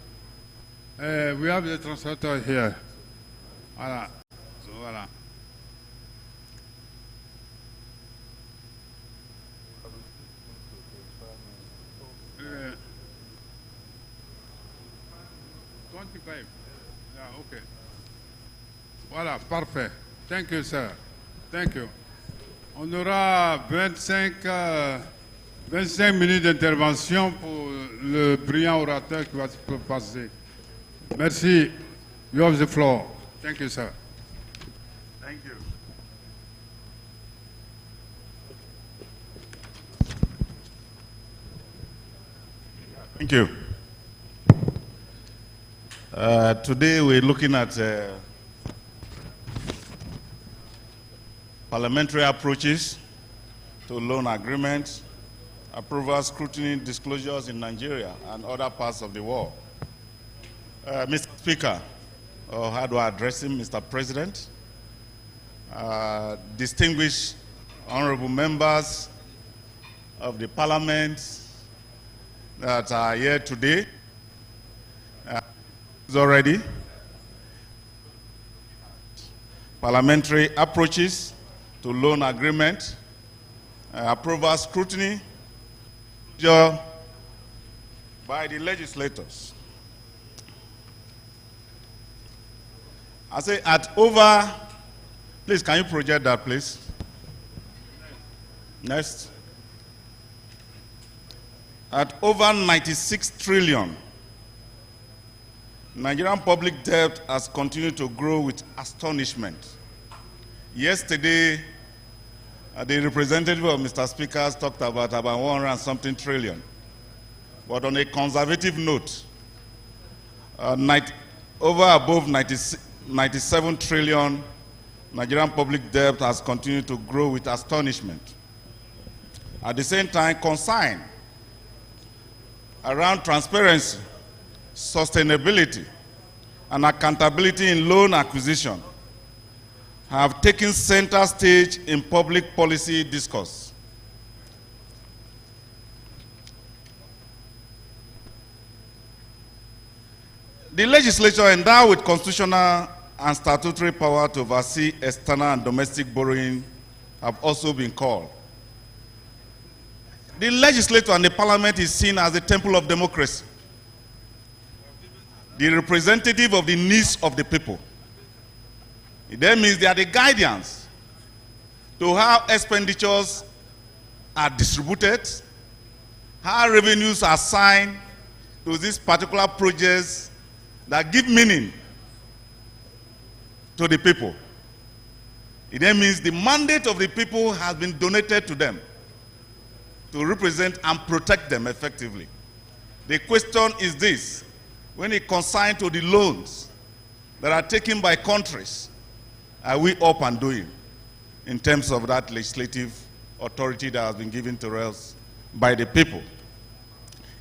We have the translator here. Voilà. voilà. Euh, 25. Yeah, okay. Voilà, parfait. Thank you, sir. Thank you. On aura 25 minutes d'intervention pour le brillant orateur qui va se passer. Merci. You have the floor. Thank you, sir. Thank you. Thank you. Today we're looking at parliamentary approaches to loan agreements, approval, scrutiny, disclosures in Nigeria and other parts of the world. Mr. Speaker, or how do I address him, Mr. President? Distinguished honorable members of the parliament that are here today, already, parliamentary approaches to loan agreement, approval, scrutiny, by the legislators. I say at over, please can you project that please? Next. At over 96 trillion, Nigerian public debt has continued to grow with astonishment. Yesterday, the representative of Mr. Speaker talked about 100 and something trillion. But on a conservative note, above 97 trillion, Nigerian public debt has continued to grow with astonishment. At the same time, concern around transparency, sustainability, and accountability in loan acquisition have taken center stage in public policy discourse. The legislature, endowed with constitutional and statutory power to oversee external and domestic borrowing, have also been called. The legislature and the parliament is seen as the temple of democracy, the representative of the needs of the people. It then means they are the guardians to how expenditures are distributed, how revenues are assigned to these particular projects that give meaning to the people. It then means the mandate of the people has been donated to them to represent and protect them effectively. The question is this: when it concerns to the loans that are taken by countries, are we up and doing in terms of that legislative authority that has been given to us by the people?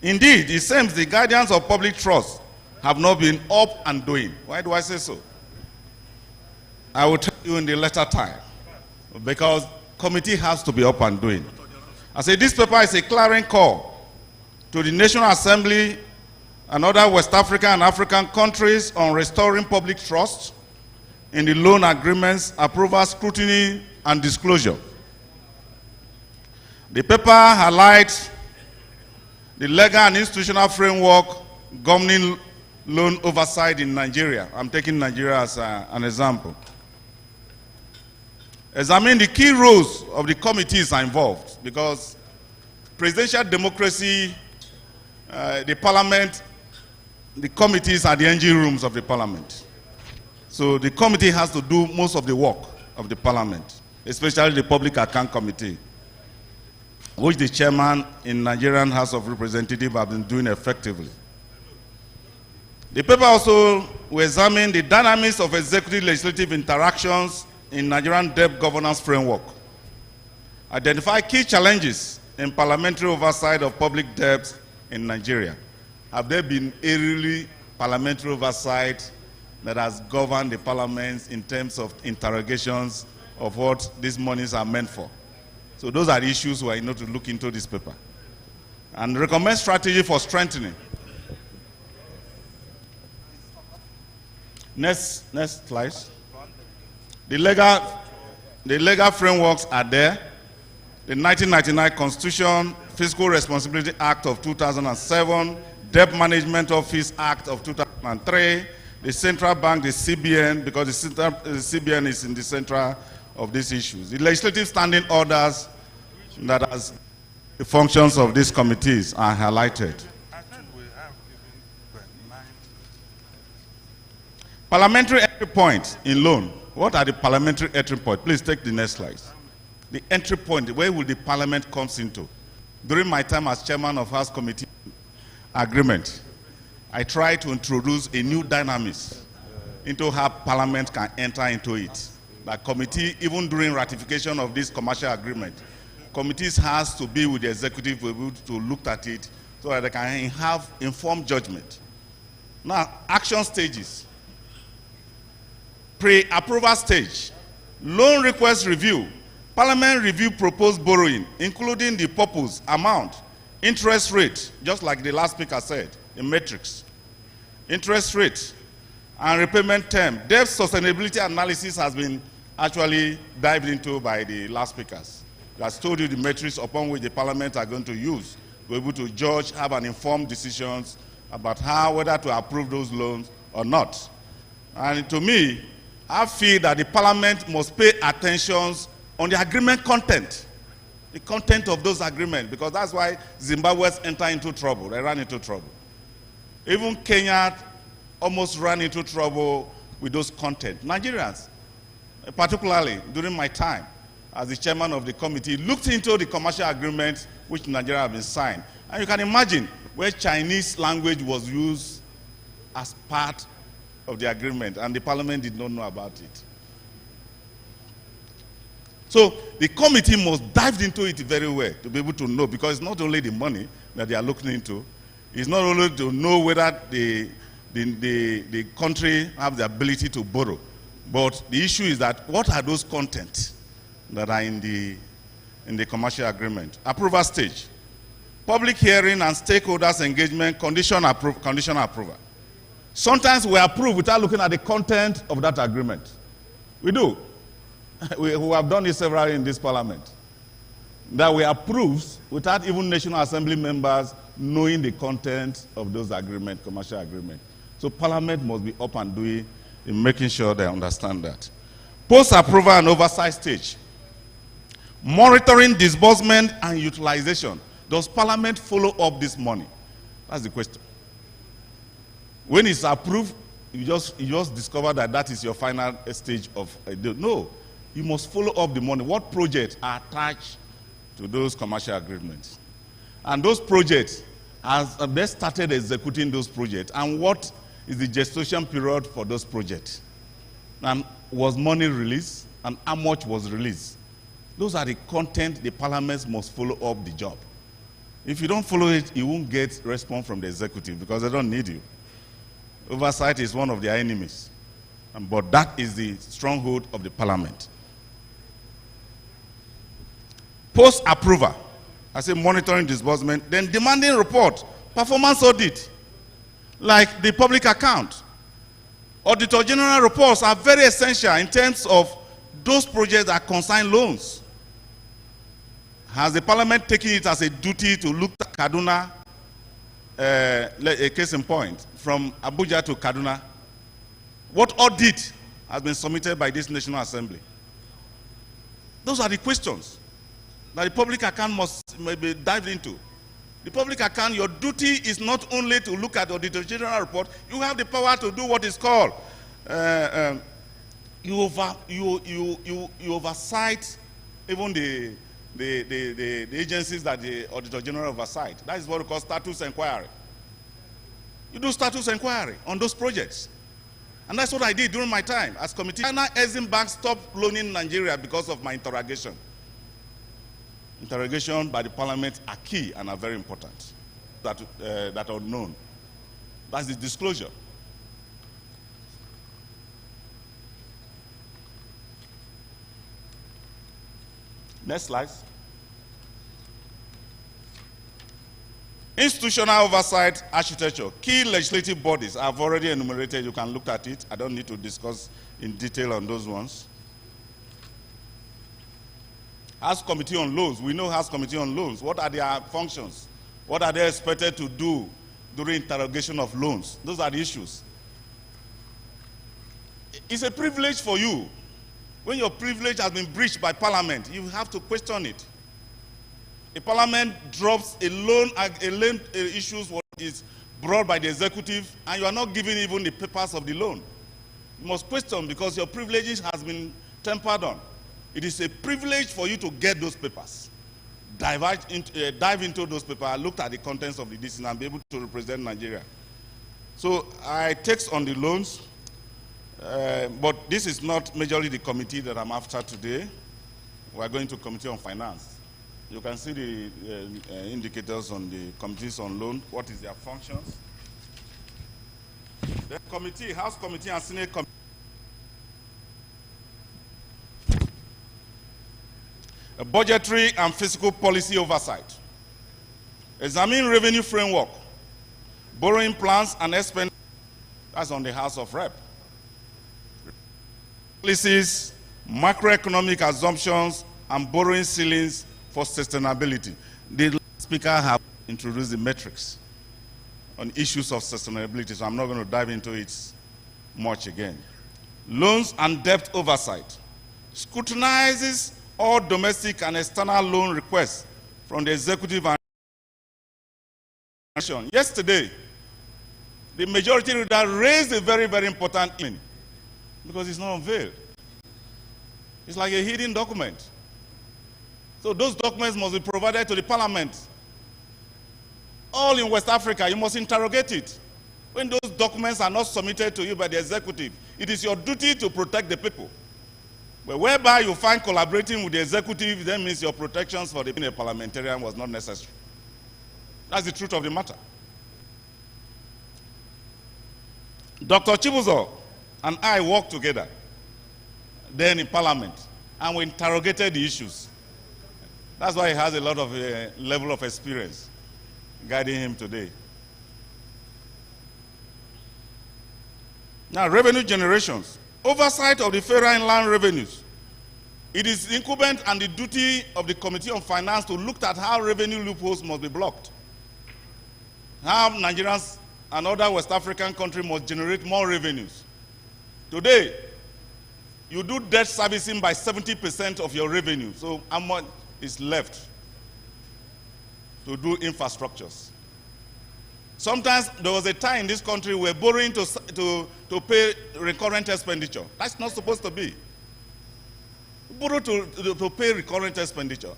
Indeed, it seems the guardians of public trust have not been up and doing. Why do I say so? I will tell you in the later time, because committee has to be up and doing. I say this paper is a clarion call to the National Assembly and other West African and African countries on restoring public trust in the loan agreements, approval, scrutiny, and disclosure. The paper highlights the legal and institutional framework governing loan oversight in Nigeria. I'm taking Nigeria as an example. Examine the key roles of the committees involved, because presidential democracy, the parliament, the committees are the engine rooms of the parliament. So the committee has to do most of the work of the parliament, especially the Public Account Committee, which the chairman in Nigerian House of Representatives have been doing effectively. The paper also will examine the dynamics of executive-legislative interactions in Nigerian debt governance framework, identify key challenges in parliamentary oversight of public debt in Nigeria. Have there been a really parliamentary oversight that has governed the parliaments in terms of interrogations of what these monies are meant for? So those are the issues we are to look into this paper. And recommend strategy for strengthening. Next slide. The legal frameworks are there. The 1999 Constitution, Fiscal Responsibility Act of 2007, Debt Management Office Act of 2003, the Central Bank, the CBN, because the CBN is in the center of these issues. The legislative standing orders that has the functions of these committees are highlighted. Parliamentary entry point in loan. What are the parliamentary entry points? Please take the next slide. The entry point, where will the parliament comes into? During my time as chairman of House Committee Agreement, I tried to introduce a new dynamics into how parliament can enter into it. The committee, even during ratification of this commercial agreement, committees has to be with the executive to look at it so that they can have informed judgment. Now, action stages. Pre-approval stage, loan request review, Parliament review proposed borrowing, including the purpose, amount, interest rate, just like the last speaker said, the matrix. Interest rate and repayment term. Debt sustainability analysis has been actually dived into by the last speakers. That's told you the matrix upon which the Parliament are going to use to be able to judge, have an informed decisions about whether to approve those loans or not. And to me, I feel that the Parliament must pay attention on the agreement content, the content of those agreements, because that's why Zimbabweans enter into trouble. They ran into trouble. Even Kenya almost ran into trouble with those content. Nigerians, particularly during my time as the chairman of the committee, looked into the commercial agreements which Nigeria have been signed. And you can imagine where Chinese language was used as part of the agreement, and the Parliament did not know about it. So the committee must dive into it very well to be able to know, because it's not only the money that they are looking into, it's not only to know whether the country have the ability to borrow, but the issue is that what are those contents that are in the commercial agreement. Approval stage. Public hearing and stakeholders engagement, conditional approval. Sometimes we approve without looking at the content of that agreement. We do. We have done it several in this parliament. That we approve without even National Assembly members knowing the content of those agreements, commercial agreements. So parliament must be up and doing in making sure they understand that. Post-approval and oversight stage. Monitoring disbursement and utilization. Does parliament follow up this money? That's the question. When it's approved, you just discover that that is your final stage of a deal. No, you must follow up the money. What projects are attached to those commercial agreements? And those projects, as they started executing those projects, and what is the gestation period for those projects? And was money released? And how much was released? Those are the content the parliaments must follow up the job. If you don't follow it, you won't get response from the executive because they don't need you. Oversight is one of their enemies. But that is the stronghold of the parliament. Post-approval, I say monitoring disbursement, then demanding report, performance audit, like the public account. Auditor General reports are very essential in terms of those projects that concern loans. Has the parliament taken it as a duty to look at Kaduna, a case in point, from Abuja to Kaduna? What audit has been submitted by this National Assembly? Those are the questions that the public account must maybe dive into. The public account, your duty is not only to look at the Auditor General report, you have the power to do what is called, you oversight even the agencies that the Auditor General oversight. That is what we call status inquiry. You do status inquiry on those projects. And that's what I did during my time as committee. China Exim Bank stopped loaning Nigeria because of my interrogation. Interrogation by the parliament are key and are very important. That are known. That's the disclosure. Next slide. Institutional oversight architecture. Key legislative bodies I've already enumerated. You can look at it. I don't need to discuss in detail on those ones. House Committee on Loans. We know House Committee on Loans. What are their functions? What are they expected to do during interrogation of loans? Those are the issues. It's a privilege for you. When your privilege has been breached by Parliament, you have to question it. A Parliament drops a loan issues what is brought by the executive, and you are not giving even the papers of the loan. You must question because your privileges has been tempered on. It is a privilege for you to get those papers, dive into those papers, look at the contents of the decision, and be able to represent Nigeria. So I text on the loans, but this is not majorly the committee that I'm after today. We are going to Committee on Finance. You can see the indicators on the committees on loan. What is their functions? The committee, House Committee and Senate Committee. A budgetary and fiscal policy oversight. Examine revenue framework, borrowing plans and expenditure. That's on the House of Rep. Policies, macroeconomic assumptions, and borrowing ceilings for sustainability. The speaker have introduced the metrics on issues of sustainability, so I'm not going to dive into it much again. Loans and debt oversight. Scrutinizes all domestic and external loan requests from the executive and yesterday, the majority leader raised a very, very important thing because it's not unveiled. It's like a hidden document. So those documents must be provided to the Parliament. All in West Africa, you must interrogate it. When those documents are not submitted to you by the executive, it is your duty to protect the people. But whereby you find collaborating with the executive, that means your protections for being a parliamentarian was not necessary. That's the truth of the matter. Dr. Chibuzo and I worked together then in Parliament, and we interrogated the issues. That's why he has a lot of level of experience guiding him today. Now, revenue generations. Oversight of the federal inland revenues. It is incumbent and the duty of the Committee on Finance to look at how revenue loopholes must be blocked. How Nigerians and other West African countries must generate more revenues. Today, you do debt servicing by 70% of your revenue. So how much is left to do infrastructures? Sometimes there was a time in this country where borrowing to pay recurrent expenditure. That's not supposed to be. Borrow to pay recurrent expenditure.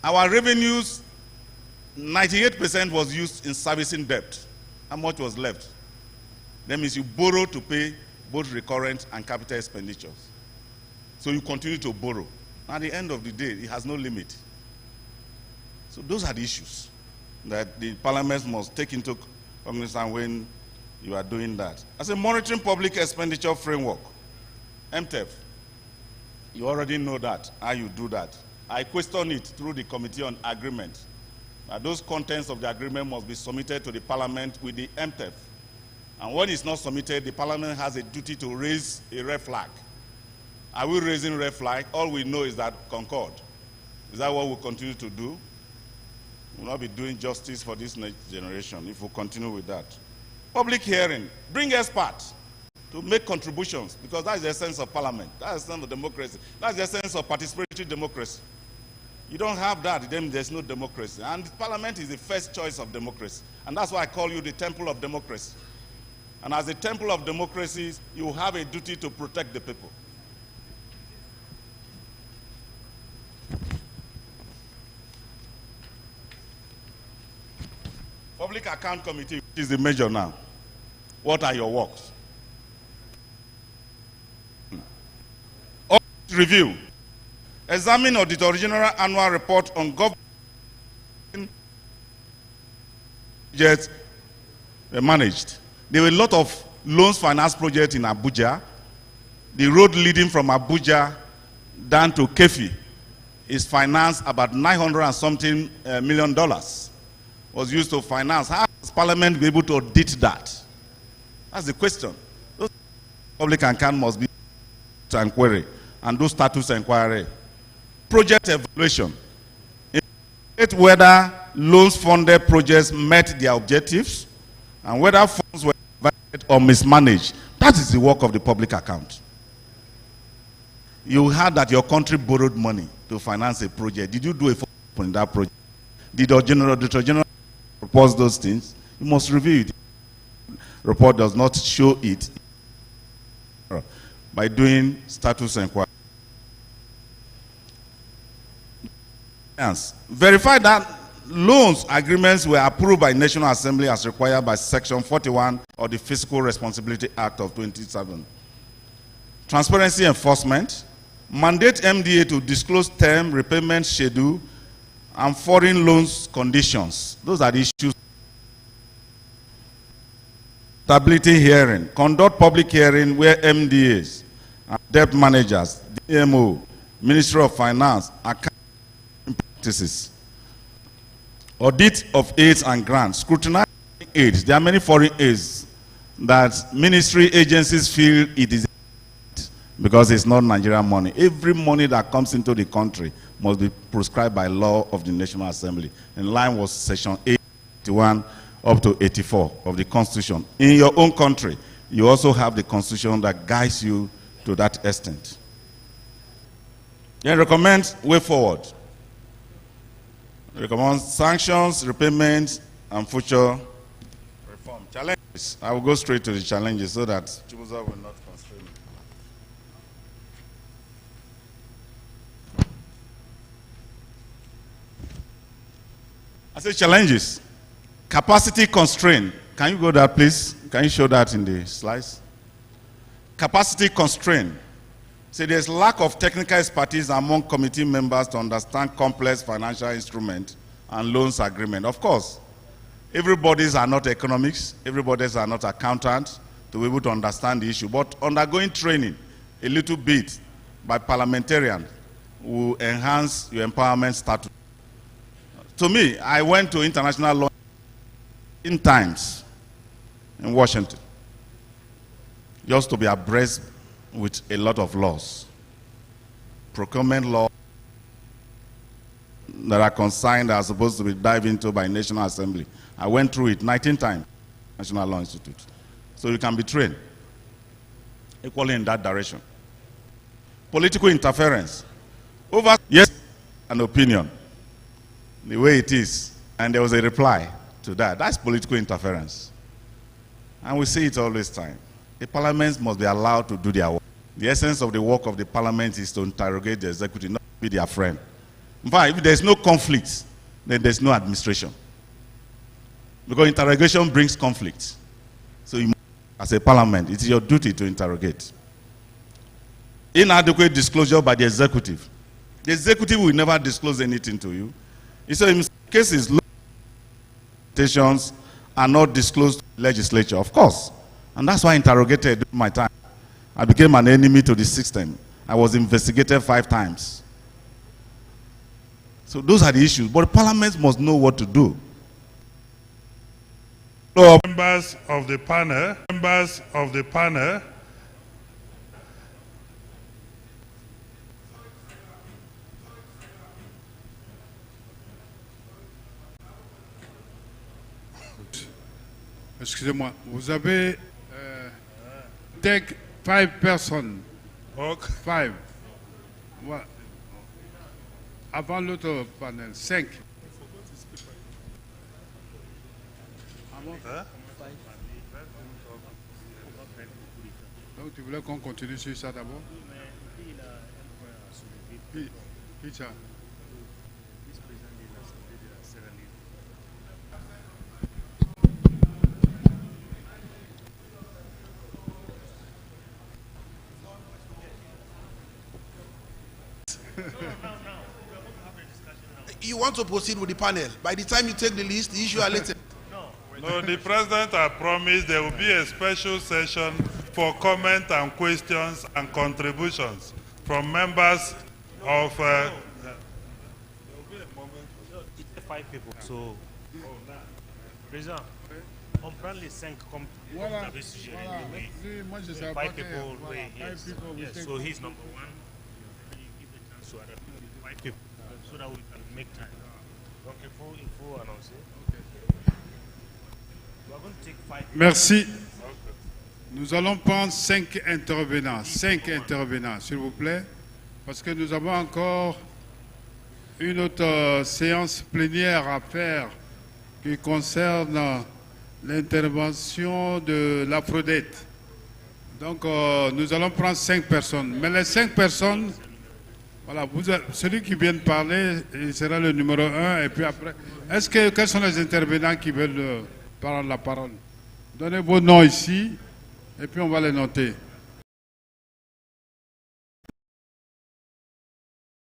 Our revenues, 98% was used in servicing debt. How much was left? That means you borrow to pay both recurrent and capital expenditures. So you continue to borrow. At the end of the day, it has no limit. So those are the issues that the Parliament must take into cognizance when you are doing that. As a monitoring public expenditure framework, MTEF, you already know that, how you do that. I question it through the Committee on Agreement. Those contents of the agreement must be submitted to the Parliament with the MTEF. And when it's not submitted, the Parliament has a duty to raise a red flag. Are we raising red flag? All we know is that Concord. Is that what we'll continue to do? We'll not be doing justice for this next generation if we continue with that. Public hearing. Bring experts to make contributions, because that's the essence of Parliament. That's the essence of democracy. That's the essence of participatory democracy. You don't have that, then there's no democracy. And Parliament is the first choice of democracy. And that's why I call you the temple of democracy. And as a temple of democracy, you have a duty to protect the people. Public Account Committee is the major now. What are your works? Audit review. Examine Auditor General annual report on government budgets managed. There were a lot of loans finance projects in Abuja. The road leading from Abuja down to Kefi is financed about $900 and something million was used to finance. How does Parliament be able to audit that? That's the question. Those public account must be to inquiry and do status inquiry. project evaluation. Evaluate whether loans-funded projects met their objectives and whether funds were divided or mismanaged. That is the work of the public account. You heard that your country borrowed money to finance a project. Did you do a follow-up in that project? Did the Director General report those things? You must review it. Report does not show it by doing status inquiry. Verify that loans agreements were approved by National Assembly as required by Section 41 of the Fiscal Responsibility Act of 2007. Transparency enforcement. Mandate MDA to disclose term, repayment schedule, and foreign loans conditions. Those are the issues. Stability hearing. Conduct public hearing where MDAs, debt managers, DMO, Ministry of Finance, accounting practices. Audit of aids and grants. Scrutinize aids. There are many foreign aids that ministry agencies feel it is because it's not Nigerian money. Every money that comes into the country must be prescribed by law of the National Assembly. In line was Section 81 up to 84 of the Constitution. In your own country, you also have the Constitution that guides you to that extent. Then recommend way forward. Recommend sanctions, repayments, and future reform. Challenges. I will go straight to the challenges so that Chibuza will not constrain me. I say challenges. Capacity constraint. Can you go there, please? Can you show that in the slides? Capacity constraint. See, there's lack of technical expertise among committee members to understand complex financial instruments and loans agreement. Of course, everybody's are not economics, everybody's are not accountants to be able to understand the issue, but undergoing training a little bit by parliamentarians will enhance your empowerment status. To me, I went to international law in times in Washington just to be abreast with a lot of laws. Procurement law that are consigned are supposed to be dived into by National Assembly. I went through it 19 times, National Law Institute. So you can be trained equally in that direction. Political interference. Over, yes, an opinion, the way it is, and there was a reply to that. That's political interference. And we see it all this time. The parliaments must be allowed to do their work. The essence of the work of the parliament is to interrogate the executive, not be their friend. In fact, if there's no conflict, then there's no administration. Because interrogation brings conflict. So you, as a parliament, it is your duty to interrogate. Inadequate disclosure by the executive. The executive will never disclose anything to you. So in cases, limitations are not disclosed to the legislature, of course. And that's why I interrogated during my time. I became an enemy to the system. I was investigated 5 times. So those are the issues. But the parliament must know what to do. So, members of the panel, Excusez-moi, vous avez take 5 personnes. Okay. 5. Voilà. Avant l'autre panel, 5. Hein? Donc tu voulais qu'on continue sur ça d'abord? Qui ça? You want to proceed with the panel. By the time you take the list, the issue are later. No, the president has promised there will be a special session for comment and questions and contributions from members of. There will be a moment. It's 5 people, so. Président, on prend les 5 comme vous avez suggéré. Moi, je sais 5 people, yes. So he's number 1. You give the chance to other people. 5 5 people so that we can make time. Donc il faut annoncer. We are going to take 5 people. Merci. Nous allons prendre 5 intervenants. 5 intervenants, s'il vous plaît. Parce que nous avons encore une autre séance plénière à faire qui concerne l'intervention de l'Aphrodite. Donc, nous allons prendre 5 personnes. Mais les 5 personnes, voilà, celui qui vient de parler, il sera le numéro 1. Et puis après, quels sont les intervenants qui veulent prendre la parole? Donnez vos noms ici, et puis on va les noter.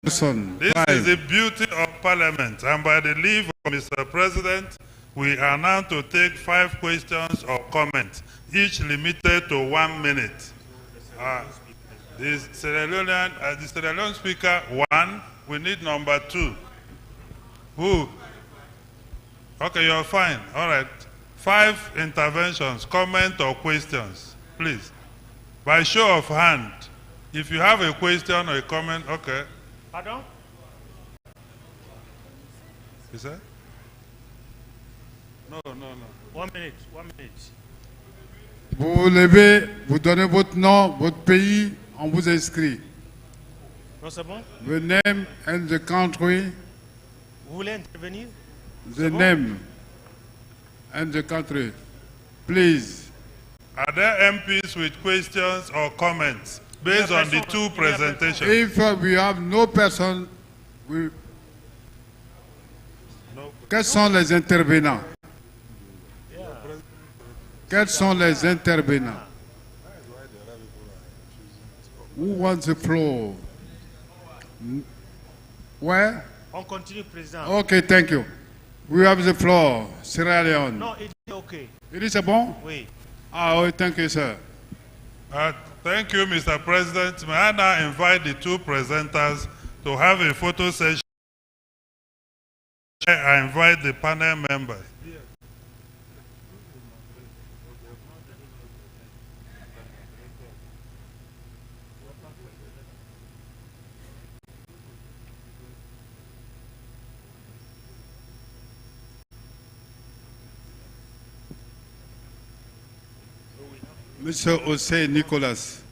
This is the beauty of Parliament, and by the leave of Mr. President, we are now to take 5 questions or comments, each limited to 1 minute. The Sierra Leone speaker, 1. We need number 2. Who? Okay, you're fine. All right. 5 interventions, comment or questions, please. By show of hand, if you have a question or a comment, okay. Pardon? Is that? No. 1 minute, 1 minute. Vous vous levez, vous donnez votre nom, votre pays, on vous inscrit. Non, c'est bon? The name and the country. Vous voulez intervenir? The name and the country. Please. Are there MPs with questions or comments based on the 2 presentations? If we have no person, quels sont les intervenants? Quels sont les intervenants? Who wants the floor? Where? On continue, Président. Okay, thank you. We have the floor, Sierra Leone. Non, il est OK. It is bon? Oui. Oh, thank you, sir. Thank you, Mr. President. May I now invite the 2 presenters to have a photo session. I invite the panel members. Mr. Jose Nicolas.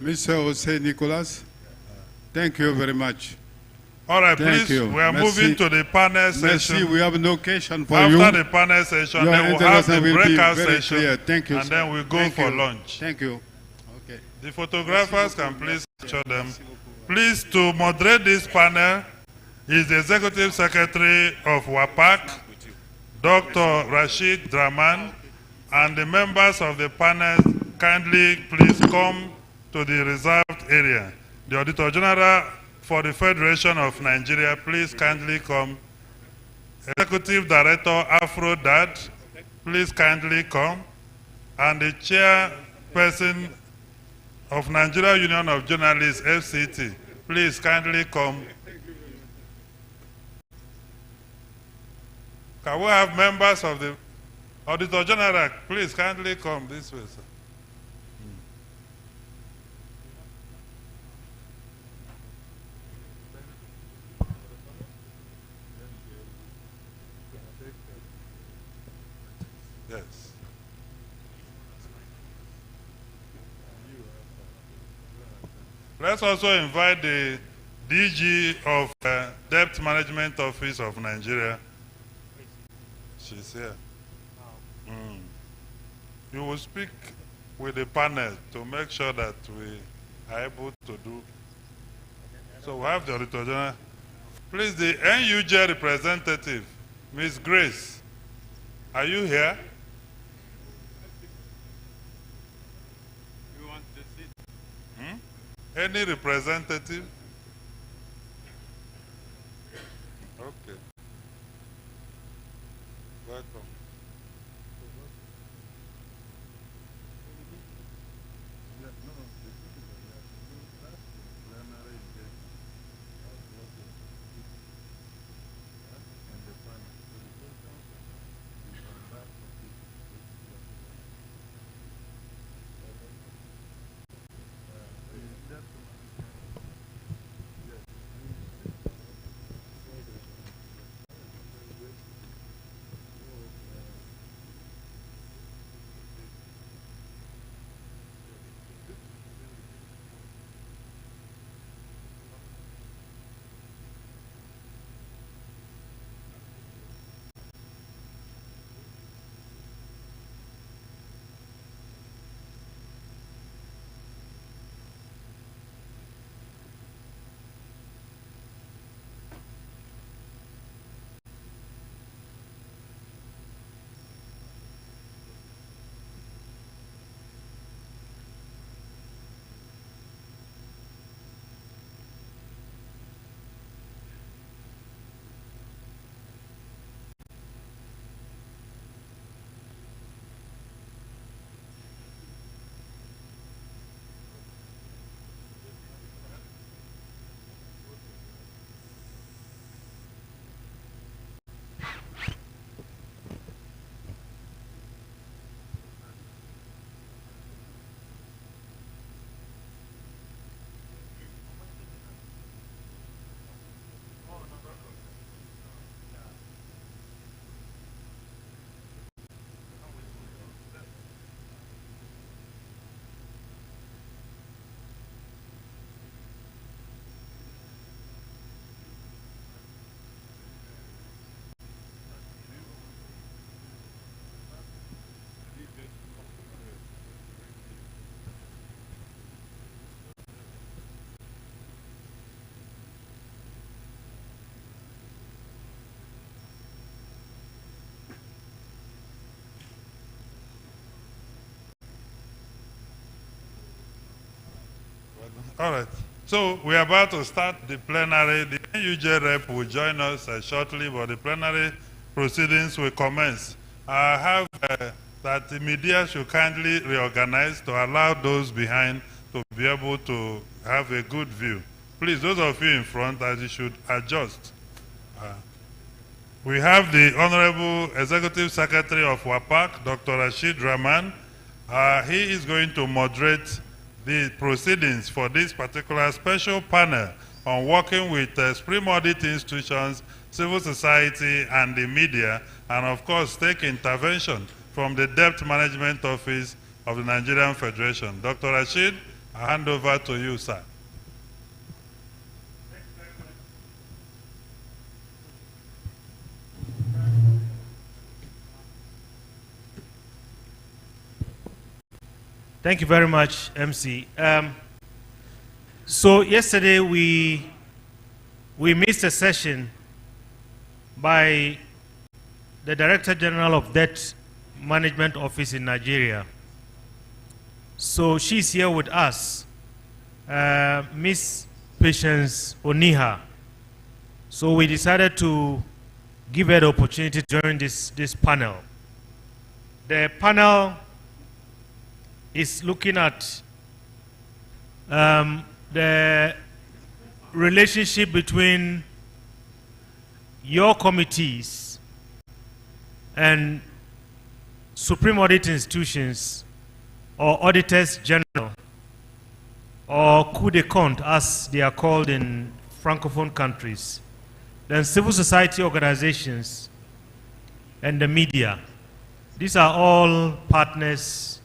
Mr. Jose Nicolas, thank you very much. All right, thank please, you. we are moving to the panel session. Merci, we have no occasion for After you. After the panel session, then we'll have the breakout session, clear. Thank you, and then we'll go for lunch. Thank you. Okay. The photographers can please show them. Please, to moderate this panel is the Executive Secretary of WAPAC, Dr. Rashid Draman, and the members of the panel kindly please come to the reserved area. The Auditor General for the Federation of Nigeria, please kindly come. Executive Director Afro Dad, please kindly come. And the Chairperson of Nigeria Union of Journalists, FCT, please kindly come. Can we have members of the Auditor General, please kindly come this way, sir. Yes. Let's also invite the DG of Debt Management Office of Nigeria. She's here. You will speak with the panel to make sure that we are able to do. So we have the Auditor General. Please, the NUJ representative, Ms. Grace, are you here? You want the seat? Any representative? Okay. Welcome. All right. So we are about to start the plenary. The NUJ rep will join us shortly, but the plenary proceedings will commence. I have that the media should kindly reorganize to allow those behind to be able to have a good view. Please, those of you in front, as you should adjust. We have the Honorable Executive Secretary of PAC, Dr. Rashid Rahman. He is going to moderate the proceedings for this particular special panel on working with Supreme Audit institutions, civil society, and the media, and of course take intervention from the Debt Management Office of the Nigerian Federation. Dr. Rashid, I hand over to you, sir. Thank you very much, MC. So yesterday we missed a session by the Director General of Debt Management Office in Nigeria. So she's here with us, Miss Patience Oniha. So we decided to give her the opportunity to join this panel. The panel is looking at the relationship between your committees and Supreme Audit institutions or Auditors General or Coup de Compte as they are called in Francophone countries, then civil society organizations and the media. These are all partners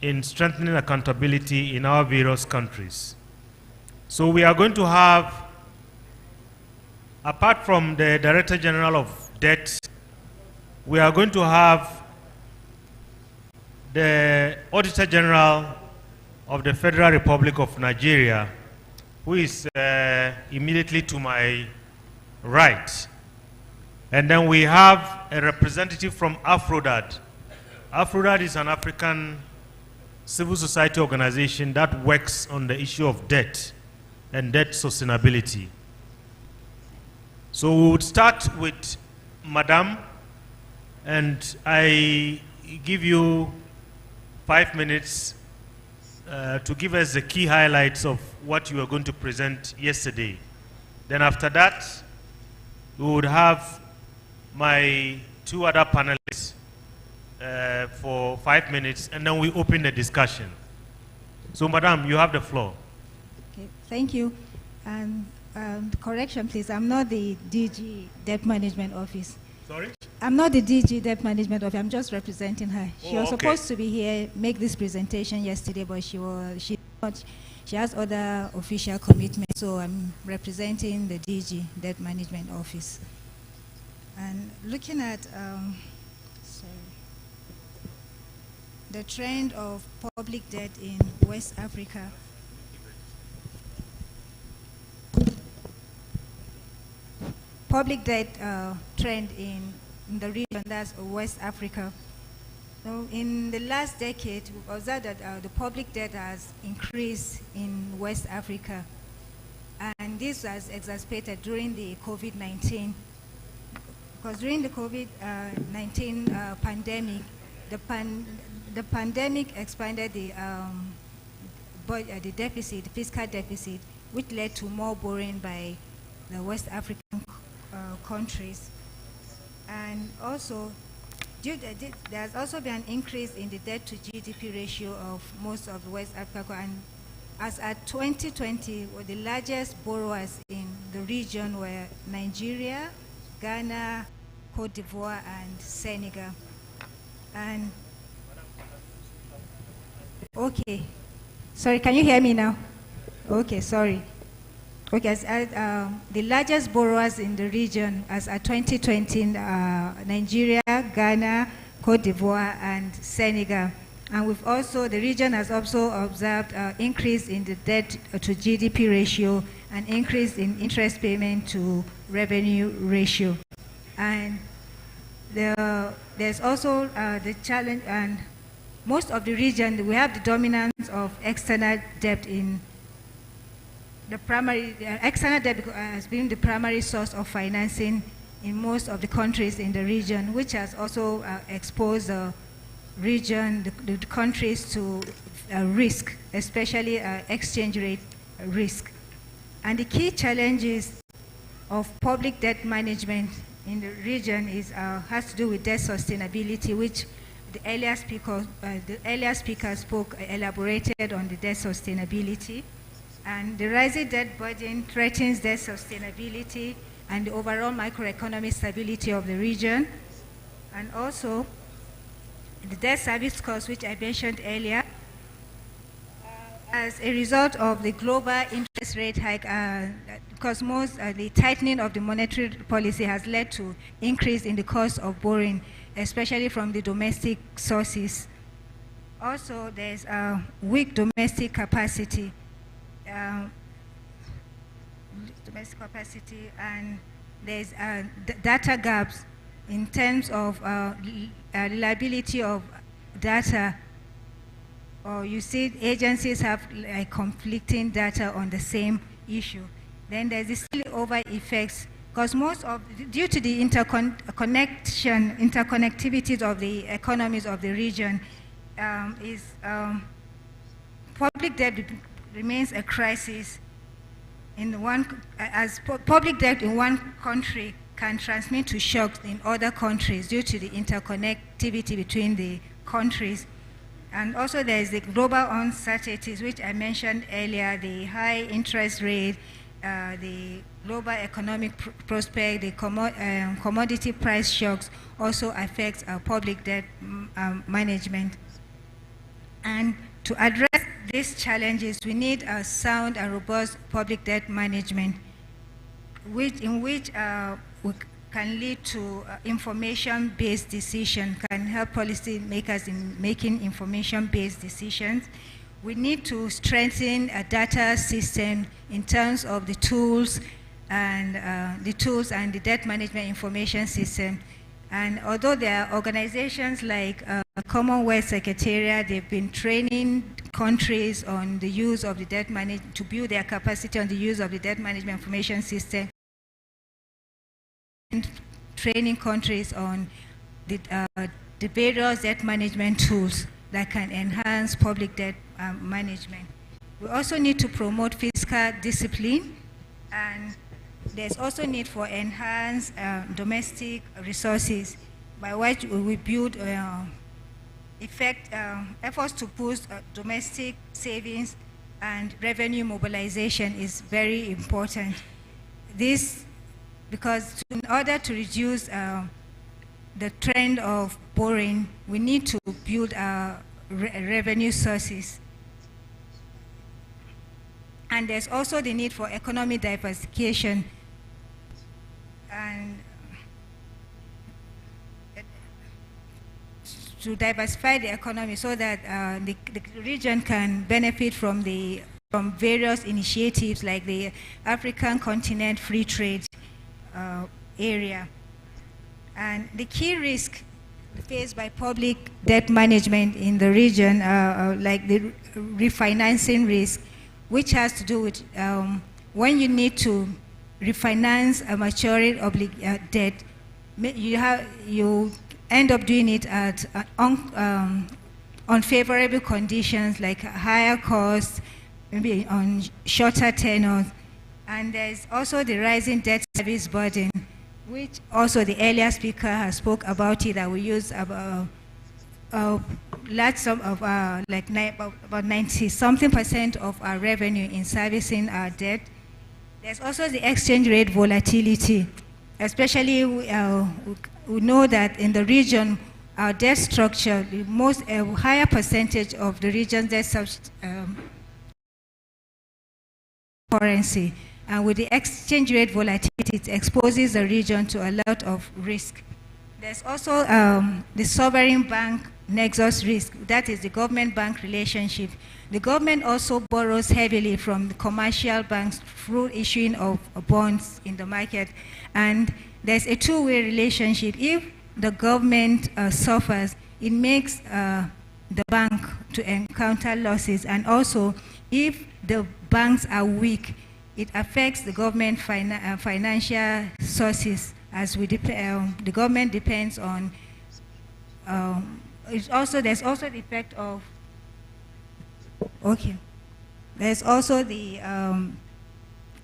in strengthening accountability in our various countries. So we are going to have, apart from the Director General of Debt, we are going to have the Auditor General of the Federal Republic of Nigeria, who is immediately to my right. And then we have a representative from AFRODAD. AFRODAD is an African civil society organization that works on the issue of debt and debt sustainability. So we would start with Madam, and I give you 5 minutes to give us the key highlights of what you were going to present yesterday. Then after that, we would have my two other panelists for 5 minutes, and then we open the discussion. So, Madam, you have the floor. Okay, thank you. And correction, please. I'm not the DG Debt Management Office. Sorry? I'm not the DG Debt Management Office. I'm just representing her. She was okay. supposed to be here, make this presentation yesterday, but she has other official commitments. So I'm representing the DG Debt Management Office. And looking at the trend of public debt in West Africa. Public debt trend in the region, that's West Africa. So in the last decade, we've observed that the public debt has increased in West Africa. And this was exacerbated during the COVID-19. Because during the COVID-19 pandemic, the pandemic expanded the deficit, the fiscal deficit, which led to more borrowing by the West African countries. And also, there's also been an increase in the debt to GDP ratio of most of West Africa. And as at 2020, the largest borrowers in the region were Nigeria, Ghana, Cote d'Ivoire, and Senegal. And okay, sorry, can you hear me now? Okay, sorry. Okay, the largest borrowers in the region as at 2020, Nigeria, Ghana, Cote d'Ivoire, and Senegal. And we've also, the region has also observed an increase in the debt to GDP ratio, an increase in interest payment to revenue ratio. And there's also the challenge, and most of the region, we have the dominance of external debt in the primary, external debt has been the primary source of financing in most of the countries in the region, which has also exposed the region, the countries to risk, especially exchange rate risk. And the key challenges of public debt management in the region has to do with debt sustainability, which the earlier speaker spoke, elaborated on the debt sustainability. And the rising debt burden threatens debt sustainability and the overall macroeconomic stability of the region. And also, the debt service cost, which I mentioned earlier, as a result of the global interest rate hike, because the tightening of the monetary policy has led to increase in the cost of borrowing, especially from the domestic sources. Also, there's a weak domestic capacity, and there's data gaps in terms of reliability of data. Or you see agencies have conflicting data on the same issue. Then there's the spillover effects, because due to the interconnectivities of the economies of the region, public debt remains a crisis as public debt in one country can transmit to shocks in other countries due to the interconnectivity between the countries. And also there is the global uncertainties, which I mentioned earlier, the high interest rate, the global economic prospect, the commodity price shocks also affect public debt management. And to address these challenges, we need a sound and robust public debt management, in which can lead to information-based decision, can help policymakers in making information-based decisions. We need to strengthen a data system in terms of the tools and the debt management information system. And although there are organizations like Commonwealth Secretariat, they've been training countries on the use of the debt management, to build their capacity on the use of the debt management information system, training countries on the various debt management tools that can enhance public debt management. We also need to promote fiscal discipline, and there's also need for enhanced domestic resources, by which we build efforts to boost domestic savings and revenue mobilization is very important. This because in order to reduce the trend of borrowing, we need to build revenue sources. And there's also the need for economic diversification and to diversify the economy so that the region can benefit from various initiatives like the African Continent Free Trade area. And the key risk faced by public debt management in the region like the refinancing risk, which has to do with when you need to refinance a maturing debt, you end up doing it at unfavorable conditions like higher costs, maybe on shorter tenors. And there's also the rising debt service burden, which also the earlier speaker has spoke about it, that we use about large sum of like about 90-something% of our revenue in servicing our debt. There's also the exchange rate volatility, especially we know that in the region, our debt structure, a higher percentage of the region's debt currency. And with the exchange rate volatility, it exposes the region to a lot of risk. There's also the sovereign bank nexus risk, that is the government-bank relationship. The government also borrows heavily from the commercial banks through issuing of bonds in the market. And there's a two-way relationship. If the government suffers, it makes the bank to encounter losses. And also, if the banks are weak, it affects the government financial sources, as the government depends on. There's also the effect of. Okay, there's also the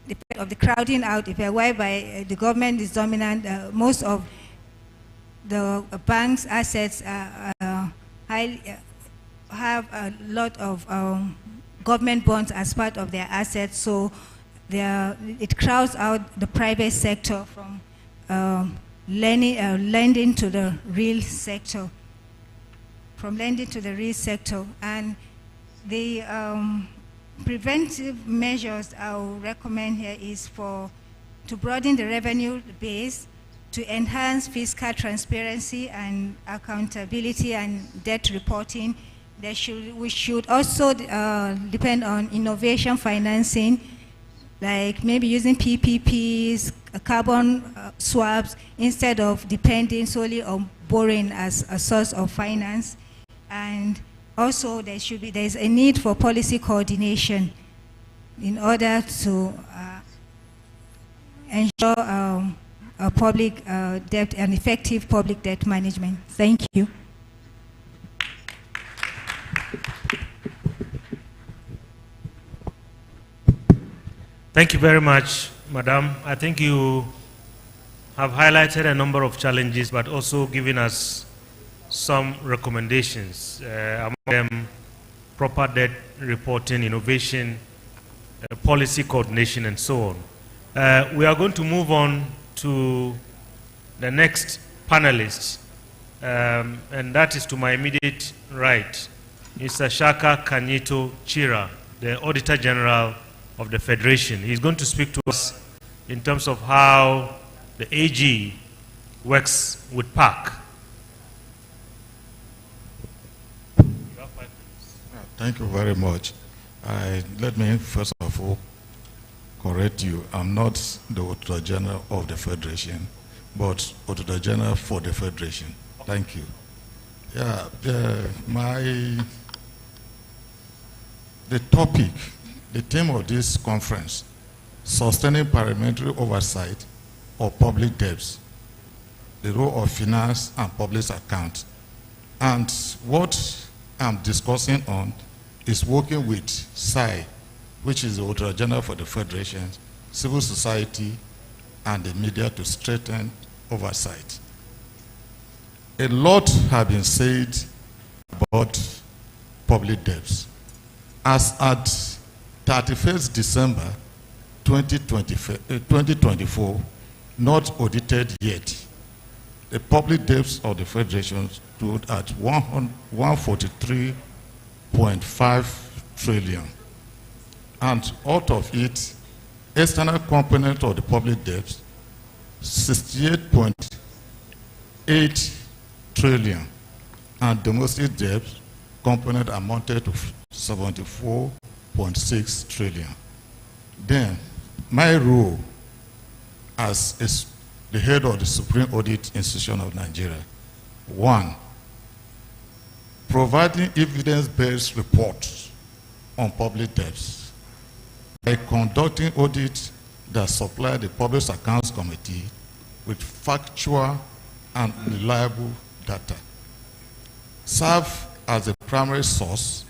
effect of the crowding out effect, whereby the government is dominant. Most of the bank's assets have a lot of government bonds as part of their assets, so it crowds out the private sector from lending to the real sector. And the preventive measures I will recommend here is to broaden the revenue base, to enhance fiscal transparency and accountability and debt reporting. We should also depend on innovation financing, like maybe using PPPs, carbon swaps, instead of depending solely on borrowing as a source of finance. And also there's a need for policy coordination in order to ensure public debt and effective public debt management. Thank you. Thank you very much, Madam. I think you have highlighted a number of challenges, but also given us some recommendations, among them proper debt reporting, innovation, policy coordination, and so on. We are going to move on to the next panelist, and that is to my immediate right, Mr. Shaka Kanyito Chira, the Auditor General of the Federation. He's going to speak to us in terms of how the AG works with PAC. Thank you very much. Let me first of all correct you. I'm not the Auditor General of the Federation, but Auditor General for the Federation. Thank you. Yeah, the topic, the theme of this conference, sustaining parliamentary oversight of public debts, the role of finance and public account. And what I'm discussing on is working with SAI, which is the Auditor General for the Federation, civil society, and the media to strengthen oversight. A lot has been said about public debts. As at 31st December 2024, not audited yet, the public debts of the Federation stood at 143.5 trillion. And out of it, external component of the public debts, 68.8 trillion. And domestic debt component amounted to 74.6 trillion. Then, my role as the head of the Supreme Audit Institution of Nigeria, 1, providing evidence-based reports on public debts by conducting audits that supply the Public Accounts Committee with factual and reliable data. Serve as the primary source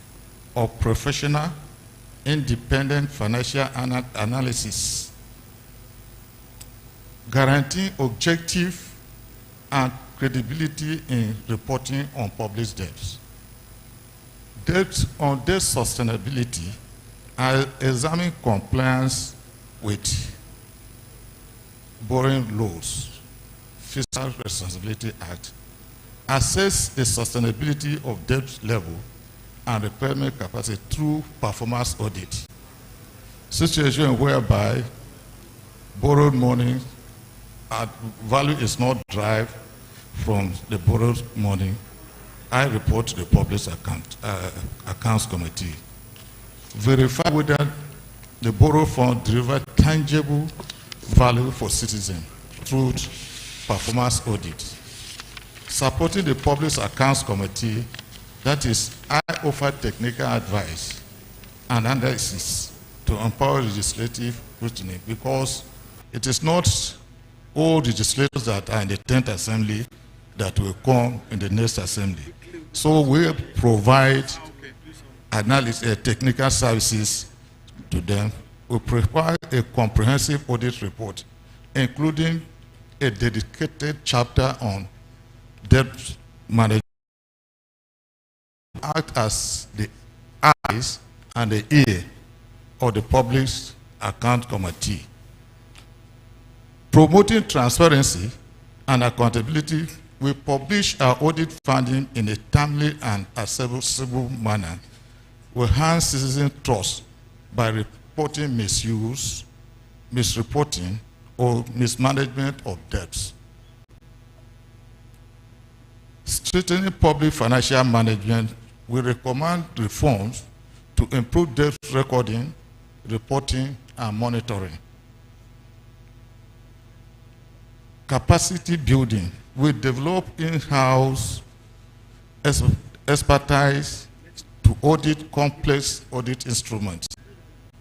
of professional, independent financial analysis, guaranteeing objective and credibility in reporting on public debts. Debt sustainability, I examine compliance with borrowing laws, Fiscal Responsibility Act, assess the sustainability of debt level and repayment capacity through performance audit. Situation whereby borrowed money value is not derived from the borrowed money, I report to the Public Accounts Committee. Verify whether the borrowed fund deliver tangible value for citizens through performance audit. Supporting the Public Accounts Committee That is, I offer technical advice and analysis to empower legislative scrutiny, because it is not all legislators that are in the 10th Assembly that will come in the next Assembly. So we provide analysis, technical services to them. We provide a comprehensive audit report, including a dedicated chapter on debt management, act as the eyes and the ear of the public account committee. Promoting transparency and accountability, we publish our audit findings in a timely and accessible manner. We enhance citizen trust by reporting misuse, misreporting, or mismanagement of debts. Strengthening public financial management, we recommend reforms to improve debt recording, reporting, and monitoring. Capacity building, we develop in-house expertise to audit complex audit instruments,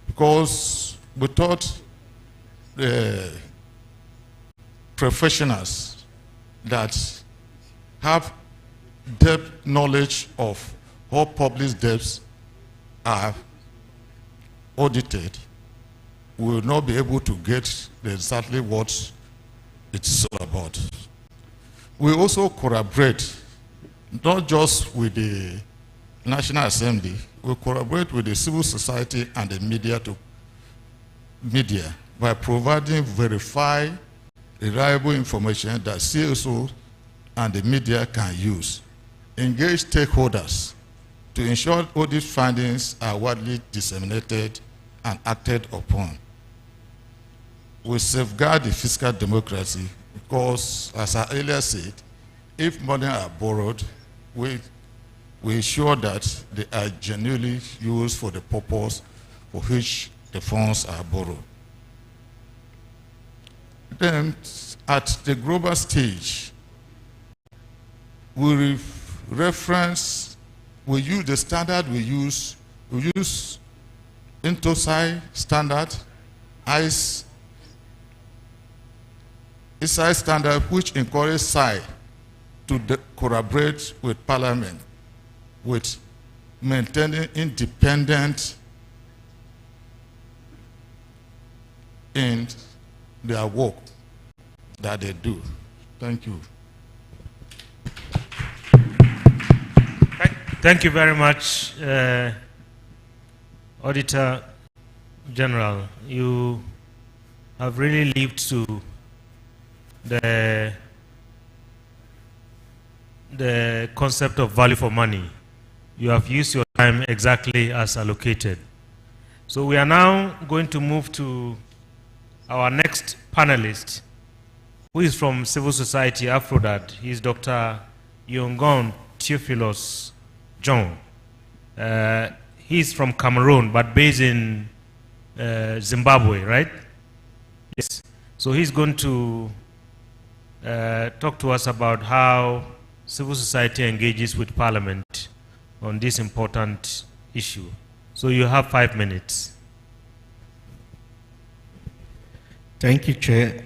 because we thought the professionals that have depth knowledge of how public debts are audited will not be able to get exactly what it's all about. We also collaborate not just with the National Assembly, we collaborate with the civil society and the media by providing verified, reliable information that CSO and the media can use. Engage stakeholders to ensure audit findings are widely disseminated and acted upon. We safeguard the fiscal democracy because, as I earlier said, if money are borrowed, we ensure that they are genuinely used for the purpose for which the funds are borrowed. Then, at the global stage, we use the standard we use Intosai standard, ICE standard, which encourages SAI to collaborate with Parliament with maintaining independent in their work that they do. Thank you. Thank you very much, Auditor General. You have really lived to the concept of value for money. You have used your time exactly as allocated. So we are now going to move to our next panelist, who is from civil society, Afrodad. He is Dr. Yongon Theophilus John. He is from Cameroon, but based in Zimbabwe, right? Yes. So he's going to talk to us about how civil society engages with Parliament on this important issue. So you have 5 minutes. Thank you, Chair.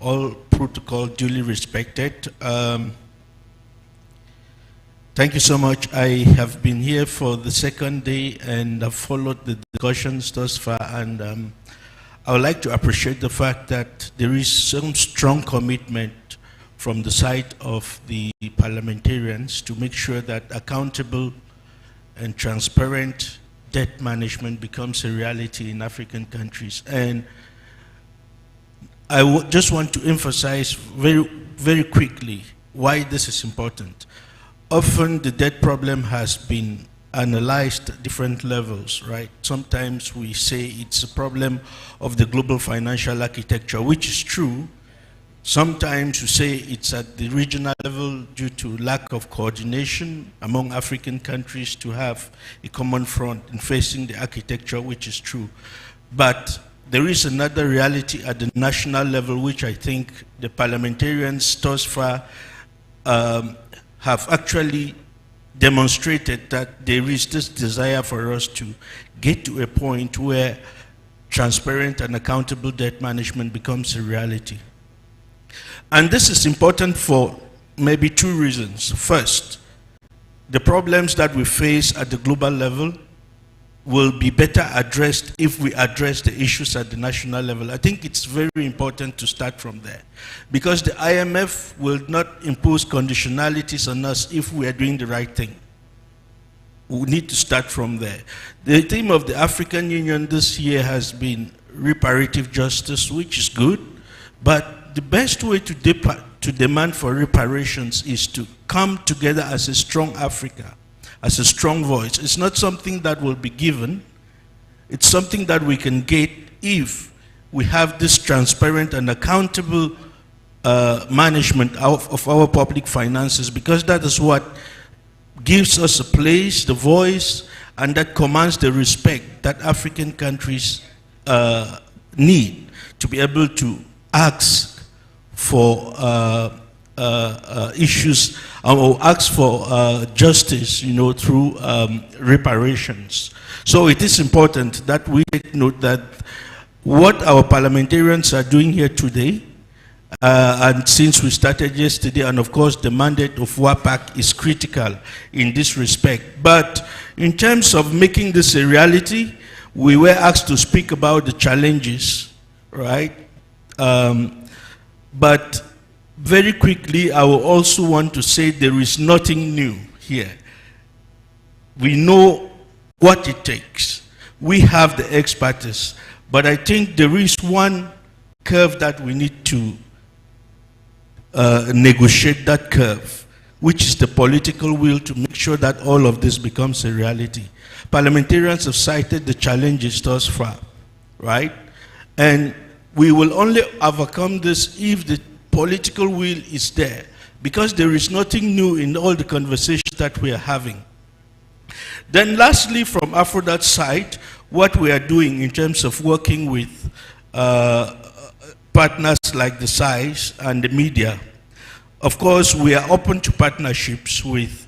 All protocol duly respected. Thank you so much. I have been here for the second day and I've followed the discussions thus far, and I would like to appreciate the fact that there is some strong commitment from the side of the parliamentarians to make sure that accountable and transparent debt management becomes a reality in African countries. And I just want to emphasize very quickly why this is important. Often the debt problem has been analyzed at different levels, right? Sometimes we say it's a problem of the global financial architecture, which is true. Sometimes we say it's at the regional level due to lack of coordination among African countries to have a common front in facing the architecture, which is true. But there is another reality at the national level, which I think the parliamentarians thus far have actually demonstrated that there is this desire for us to get to a point where transparent and accountable debt management becomes a reality. And this is important for maybe two reasons. First, the problems that we face at the global level will be better addressed if we address the issues at the national level. I think it's very important to start from there, because the IMF will not impose conditionalities on us if we are doing the right thing. We need to start from there. The theme of the African Union this year has been reparative justice, which is good, but the best way to demand for reparations is to come together as a strong Africa, as a strong voice. It's not something that will be given. It's something that we can get if we have this transparent and accountable management of our public finances, because that is what gives us a place, the voice, and that commands the respect that African countries need to be able to ask for issues or ask for justice, through reparations. So it is important that we take note that what our parliamentarians are doing here today, and since we started yesterday, and of course the mandate of PAC is critical in this respect. But in terms of making this a reality, we were asked to speak about the challenges, right? But very quickly, I will also want to say there is nothing new here. We know what it takes. We have the expertise, but I think there is one curve that we need to negotiate, that curve, which is the political will to make sure that all of this becomes a reality. Parliamentarians have cited the challenges thus far, right? And we will only overcome this if the political will is there, because there is nothing new in all the conversations that we are having. Then lastly, from Aphrodite's side, what we are doing in terms of working with partners like the SAIS and the media. Of course, we are open to partnerships with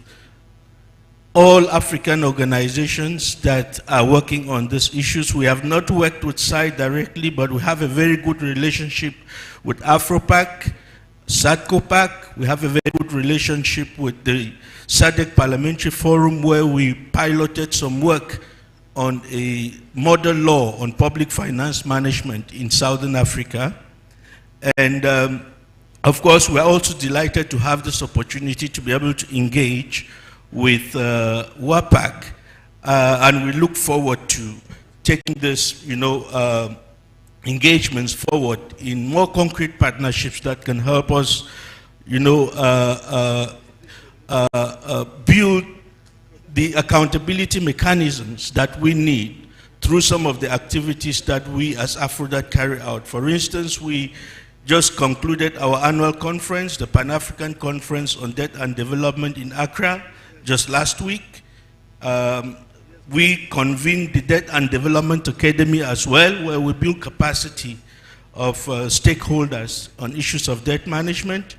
all African organizations that are working on these issues. We have not worked with SAI directly, but we have a very good relationship with AfroPAC, SADCO-PAC. We have a very good relationship with the SADC Parliamentary Forum, where we piloted some work on a model law on public finance management in Southern Africa. And of course, we're also delighted to have this opportunity to be able to engage with PAC, and we look forward to taking this, engagements forward in more concrete partnerships that can help us, build the accountability mechanisms that we need through some of the activities that we as Aphrodite carry out. For instance, we just concluded our annual conference, the Pan-African Conference on Debt and Development in Accra, just last week. We convened the Debt and Development Academy as well, where we build capacity of stakeholders on issues of debt management.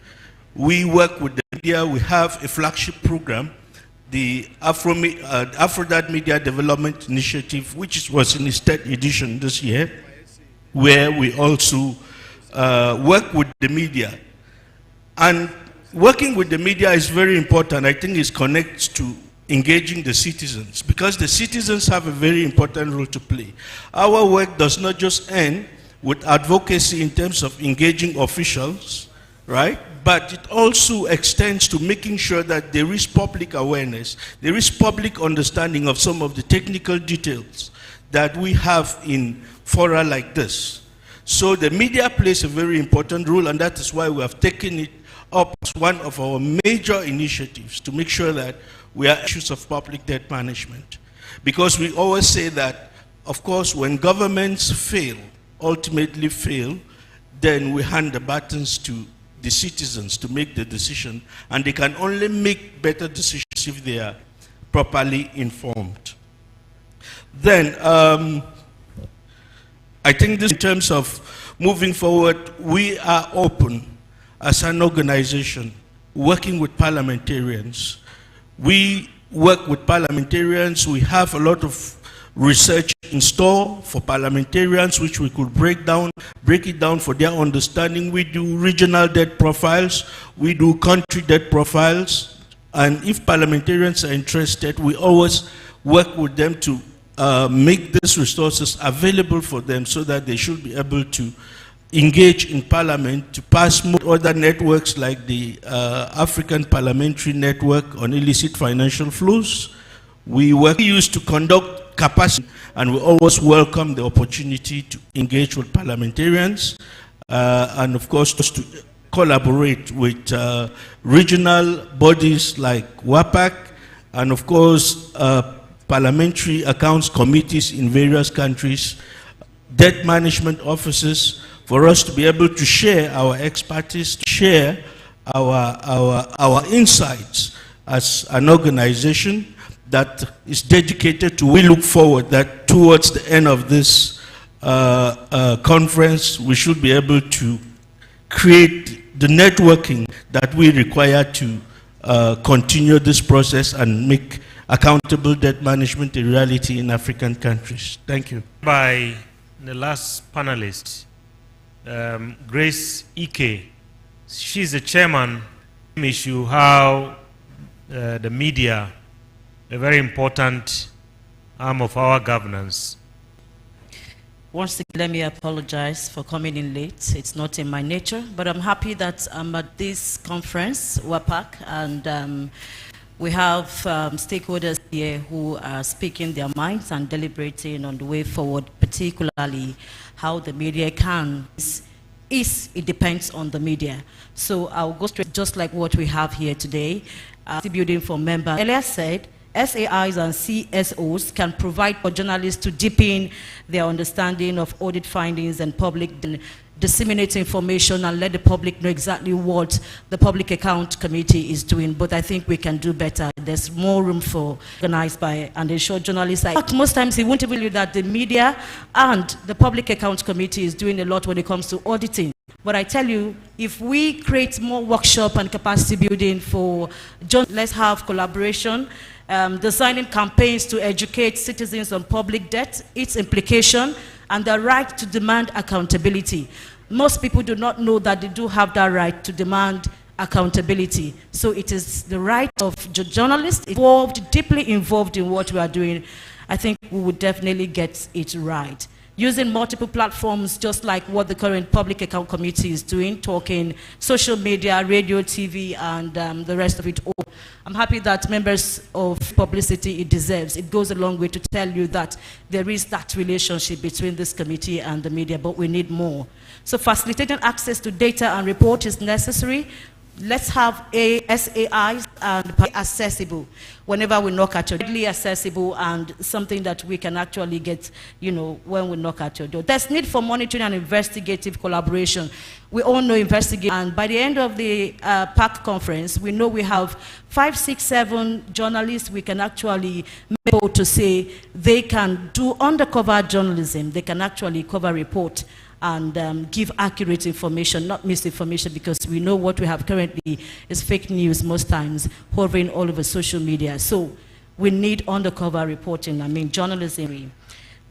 We work with the media. We have a flagship program, the Aphrodite Media Development Initiative, which was in its 3rd edition this year, where we also work with the media. And working with the media is very important. I think it connects to engaging the citizens, because the citizens have a very important role to play. Our work does not just end with advocacy in terms of engaging officials, right? But it also extends to making sure that there is public awareness, there is public understanding of some of the technical details that we have in fora like this. So the media plays a very important role, and that is why we have taken it up as one of our major initiatives to make sure that we are issues of public debt management. Because we always say that, of course, when governments fail, ultimately fail, then we hand the batons to the citizens to make the decision, and they can only make better decisions if they are properly informed. Then, I think this, in terms of moving forward, we are open as an organization working with parliamentarians. We work with parliamentarians. We have a lot of research in store for parliamentarians, which we could break it down for their understanding. We do regional debt profiles. We do country debt profiles. And if parliamentarians are interested, we always work with them to make these resources available for them so that they should be able to engage in parliament to pass more other networks like the African Parliamentary Network on Illicit Financial Flows. We used to conduct capacity, and we always welcome the opportunity to engage with parliamentarians and of course to collaborate with regional bodies like WAPAC and of course parliamentary accounts committees in various countries, debt management offices, for us to be able to share our expertise, to share our insights as an organization that is dedicated to. We look forward that towards the end of this conference, we should be able to create the networking that we require to continue this process and make accountable debt management a reality in African countries. Thank you. By the last panelist, Grace Ike. She's the chairman issue how the media, a very important arm of our governance. Once again, let me apologize for coming in late. It's not in my nature, but I'm happy that I'm at this conference, WAPAC, and we have stakeholders here who are speaking their minds and deliberating on the way forward, particularly how the media can. It depends on the media. So I'll go straight, just like what we have here today, building for members. Earlier said, SAIs and CSOs can provide for journalists to deepen their understanding of audit findings and public disseminate information and let the public know exactly what the Public Account Committee is doing. But I think we can do better. There's more room for organized by and ensure journalists. Most times he won't believe that the media and the Public Account Committee is doing a lot when it comes to auditing. But I tell you, if we create more workshop and capacity building for journalists, let's have collaboration, designing campaigns to educate citizens on public debt, its implication, and the right to demand accountability. Most people do not know that they do have that right to demand accountability. So it is the right of journalists deeply involved in what we are doing. I think we would definitely get it right. Using multiple platforms, just like what the current Public Account Committee is doing, talking social media, radio, TV, and the rest of it all. I'm happy that members of publicity it deserves. It goes a long way to tell you that there is that relationship between this committee and the media, but we need more. So facilitating access to data and report is necessary. Let's have SAIs and accessible whenever we knock at your door, readily accessible and something that we can actually get, when we knock at your door. There's need for monitoring and investigative collaboration. We all know investigation, and by the end of the PAC conference, we know we have 5, 6, 7 journalists we can actually make able to say they can do undercover journalism. They can actually cover report and give accurate information, not misinformation, because we know what we have currently is fake news most times, hovering all over social media. So we need undercover reporting, journalism.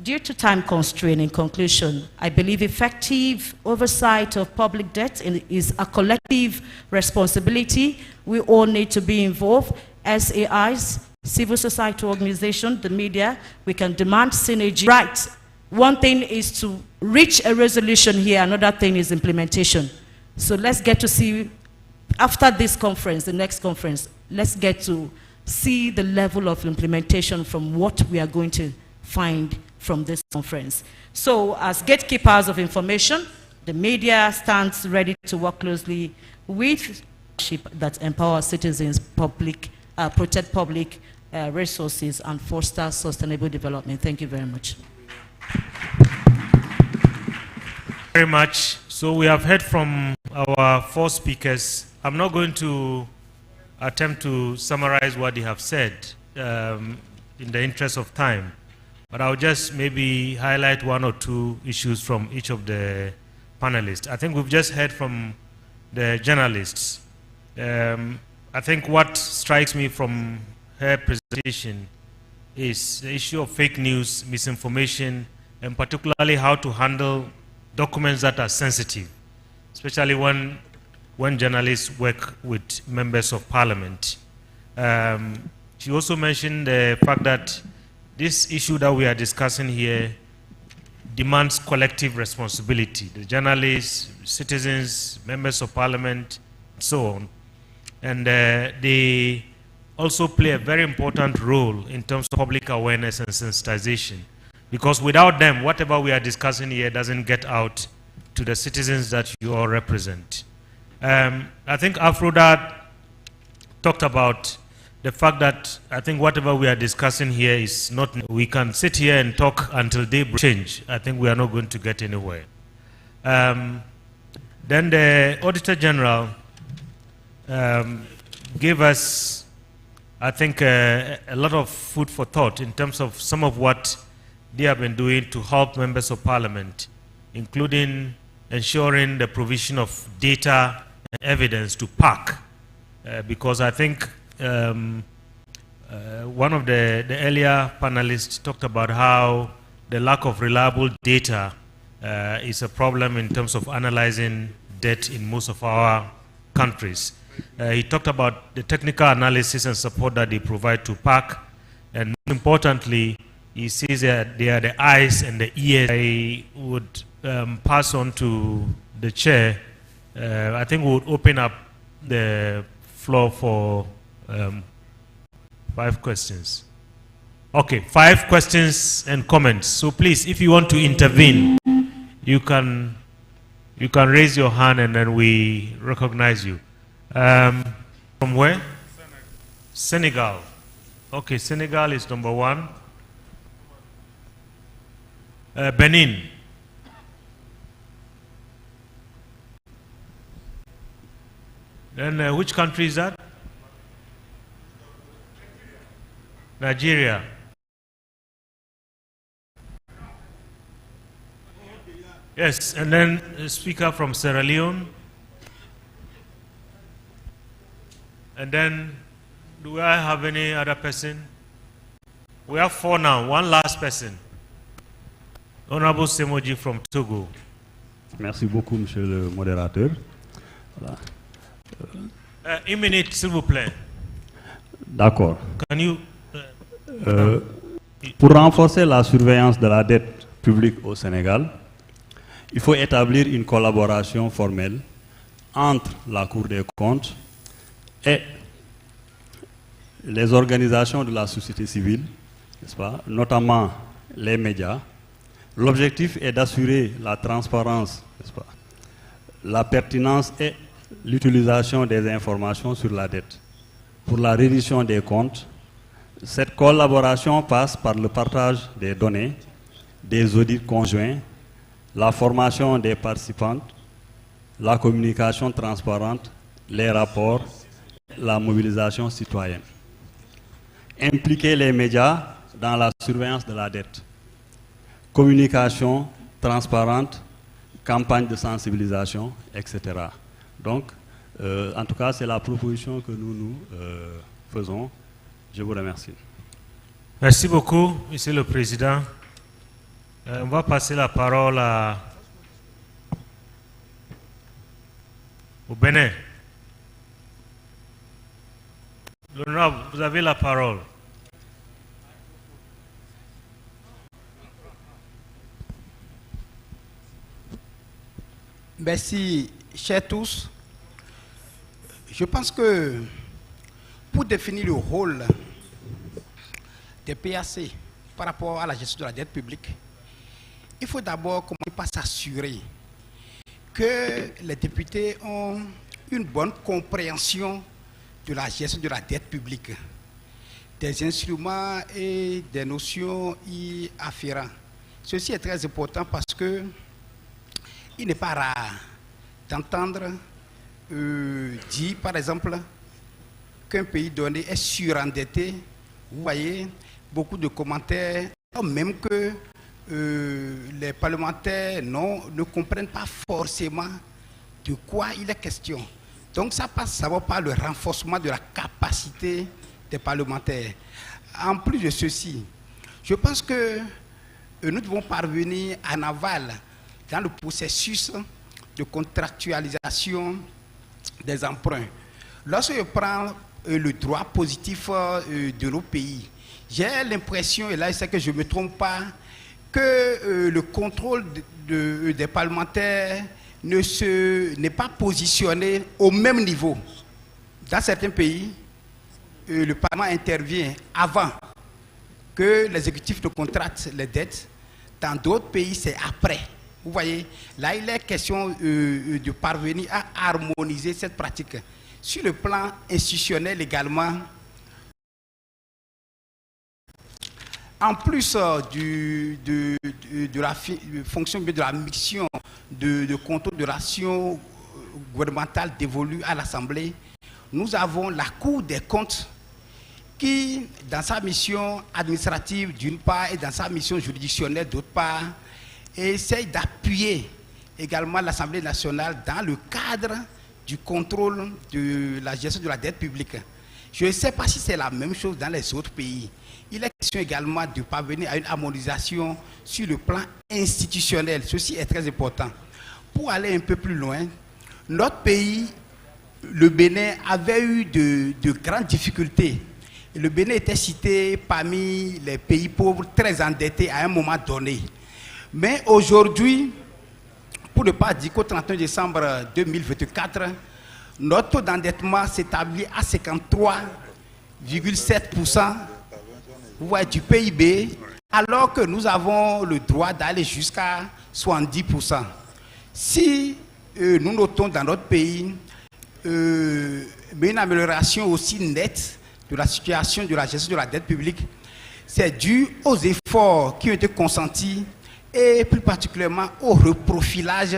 Due to time constraint, in conclusion, I believe effective oversight of public debt is a collective responsibility. We all need to be involved. SAIs, civil society organization, the media, we can demand synergy. Right. One thing is to reach a resolution here, another thing is implementation. So let's get to see, after this conference, the next conference, let's get to see the level of implementation from what we are going to find from this conference. So as gatekeepers of information, the media stands ready to work closely with that empower citizens, protect public resources, and foster sustainable development. Thank you very much. Very much. So we have heard from our 4 speakers. I'm not going to attempt to summarize what they have said in the interest of time, but I'll just maybe highlight 1 or 2 issues from each of the panelists. I think we've just heard from the journalists I think what strikes me from her presentation is the issue of fake news, misinformation, and particularly how to handle documents that are sensitive, especially when journalists work with members of parliament. She also mentioned the fact that this issue that we are discussing here demands collective responsibility. The journalists, citizens, members of parliament, and so on. And they also play a very important role in terms of public awareness and sensitization. Because without them, whatever we are discussing here doesn't get out to the citizens that you all represent. I think Afrodat talked about the fact that I think whatever we are discussing here is not, we can sit here and talk until they change. I think we are not going to get anywhere. Then the Auditor General gave us, I think, a lot of food for thought in terms of some of what they have been doing to help members of parliament, including ensuring the provision of data and evidence to PAC. Because I think one of the earlier panelists talked about how the lack of reliable data is a problem in terms of analyzing debt in most of our countries. He talked about the technical analysis and support that they provide to PAC, and more importantly, he says that they are the eyes and the ears. I would pass on to the chair. I think we would open up the floor for 5 questions. Okay, 5 questions and comments. So please, if you want to intervene, you can raise your hand and then we recognize you. From where? Senegal. Okay, Senegal is number 1. Benin. Then which country is that? Nigeria. Yes, and then a speaker from Sierra Leone. And then, do I have any other person? We have 4 now. One last person. Honorable Semoji from Togo. Merci beaucoup, monsieur le modérateur. Voilà. 1 minute, s'il vous plaît. D'accord. Can you... Pour renforcer la surveillance de la dette publique au Sénégal, il faut établir une collaboration formelle entre la Cour des comptes et les organisations de la société civile, n'est-ce pas, notamment les médias. L'objectif est d'assurer la transparence, n'est-ce pas, la pertinence et l'utilisation des informations sur la dette. Pour la reddition des comptes, cette collaboration passe par le partage des données, des audits conjoints, la formation des participants, la communication transparente, les rapports, la mobilisation citoyenne. Impliquer les médias dans la surveillance de la dette. Communication transparente, campagne de sensibilisation, etc. Donc, en tout cas, c'est la proposition que nous faisons. Je vous remercie. Merci beaucoup, Monsieur le Président. On va passer la parole au Bénin. L'honorable, vous avez la parole. Merci, chers tous. Je pense que pour définir le rôle des PAC par rapport à la gestion de la dette publique, il faut d'abord commencer par s'assurer que les députés ont une bonne compréhension de la gestion de la dette publique, des instruments et des notions y afférents. Ceci est très important parce que il n'est pas rare d'entendre dire, par exemple, qu'un pays donné est surendetté. Vous voyez, beaucoup de commentaires, même que les parlementaires ne comprennent pas forcément de quoi il est question. Donc ça passe d'abord par le renforcement de la capacité des parlementaires. En plus de ceci, je pense que nous devons parvenir en aval dans le processus de contractualisation des emprunts. Lorsque je prends le droit positif de nos pays, j'ai l'impression, et là c'est que je ne me trompe pas, que le contrôle des parlementaires n'est pas positionné au même niveau. Dans certains pays, le Parlement intervient avant que l'exécutif ne contracte les dettes. Dans d'autres pays, c'est après. Vous voyez, là, il est question de parvenir à harmoniser cette pratique. Sur le plan institutionnel également, en plus de la fonction de la mission de contrôle de l'action gouvernementale dévolue à l'Assemblée, nous avons la Cour des comptes qui, dans sa mission administrative d'une part et dans sa mission juridictionnelle d'autre part, essaye d'appuyer également l'Assemblée nationale dans le cadre du contrôle de la gestion de la dette publique. Je ne sais pas si c'est la même chose dans les autres pays. Il est question également de parvenir à une harmonisation sur le plan institutionnel. Ceci est très important. Pour aller un peu plus loin, notre pays, le Bénin, avait eu de grandes difficultés. Le Bénin était cité parmi les pays pauvres très endettés à un moment donné. Mais aujourd'hui, pour ne pas dire qu'au 31 décembre 2024, notre taux d'endettement s'établit à 53,7%. Vous voyez, du PIB, alors que nous avons le droit d'aller jusqu'à 70%. Si nous notons dans notre pays une amélioration aussi nette de la situation de la gestion de la dette publique, c'est dû aux efforts qui ont été consentis et plus particulièrement au reprofilage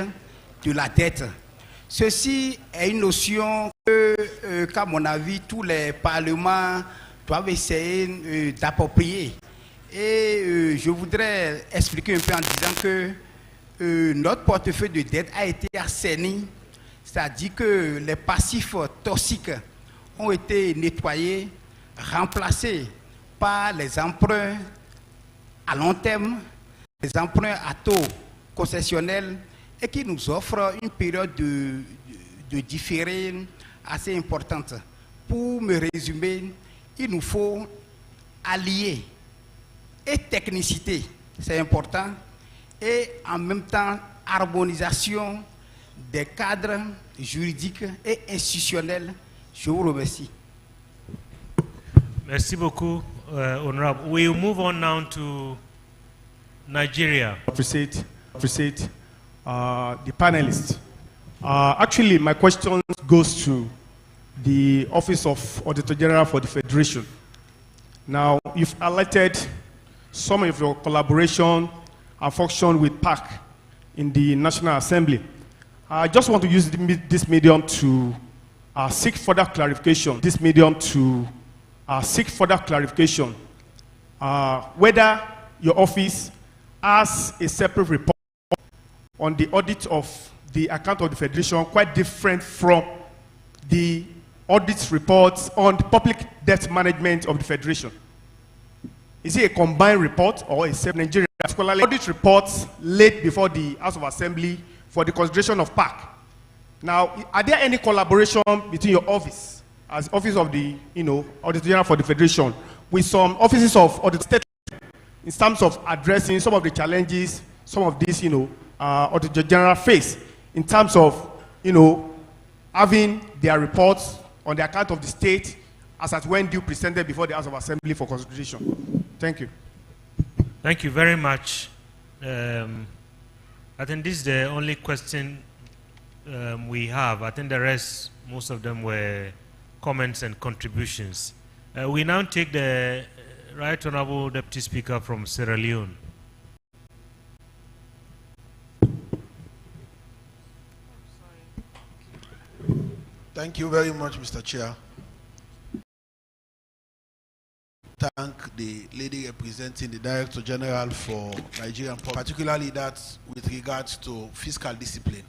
de la dette. Ceci est une notion qu'à mon avis, tous les parlements doivent essayer d'approprier. Et je voudrais expliquer un peu en disant que notre portefeuille de dette a été assaini, c'est-à-dire que les passifs toxiques ont été nettoyés, remplacés par les emprunts à long terme, les emprunts à taux concessionnels et qui nous offrent une période de différé assez importante. Pour me résumer, il nous faut allier et technicité, c'est important, et en même temps harmonisation des cadres juridiques et institutionnels. Je vous remercie. Merci beaucoup, Honorable. We'll move on now to Nigeria. Appreciate the panelists. Actually, my question goes to the Office of Auditor General for the Federation. Now, you've highlighted some of your collaboration and function with PAC in the National Assembly. I just want to use this medium to seek further clarification. Whether your office has a separate report on the audit of the account of the Federation, quite different from the audit reports on the public debt management of the Federation. Is it a combined report or a separate Nigerian? Audit reports laid before the House of Assembly for the consideration of PAC. Now, are there any collaboration between your office, as Office of the Auditor General for the Federation, with some offices of Auditor State in terms of addressing some of the challenges some of these, Auditor General face in terms of, having their reports on the account of the state as at when due presented before the House of Assembly for consideration? Thank you. Thank you very much. I think this is the only question we have. I think the rest, most of them were comments and contributions. We now take the Right Honorable Deputy Speaker from Sierra Leone. Thank you very much, Mr. Chair. Thank the lady representing the Director General for Nigerian, particularly that with regards to fiscal discipline.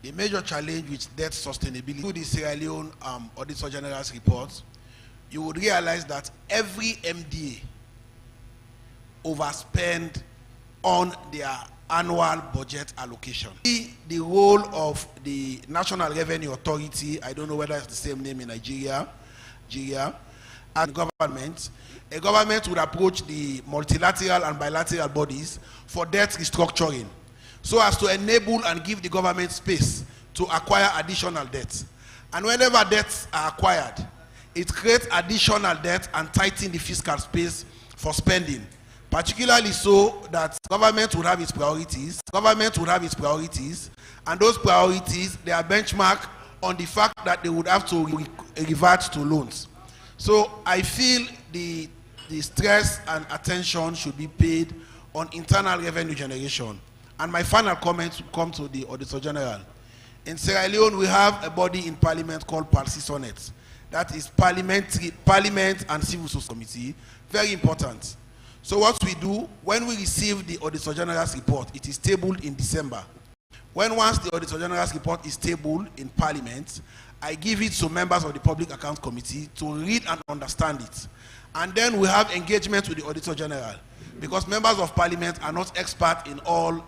the major challenge with debt sustainability. Through the Sierra Leone Auditor General's report, you would realize that every MDA overspend on their annual budget allocation. The role of the National Revenue Authority, I don't know whether it's the same name in Nigeria, and government, a government would approach the multilateral and bilateral bodies for debt restructuring, so as to enable and give the government space to acquire additional debt. And whenever debts are acquired, it creates additional debt and tightens the fiscal space for spending. Particularly so that government would have its priorities, and those priorities, they are benchmarked on the fact that they would have to revert to loans. So I feel the stress and attention should be paid on internal revenue generation. And my final comment will come to the Auditor General. In Sierra Leone, we have a body in Parliament called PAC. That is Parliament and Civil Society Committee. Very important. So what we do, when we receive the Auditor General's report, it is tabled in December. Once the Auditor General's report is tabled in Parliament, I give it to members of the Public Accounts Committee to read and understand it. And then we have engagement with the Auditor General, because members of Parliament are not experts in all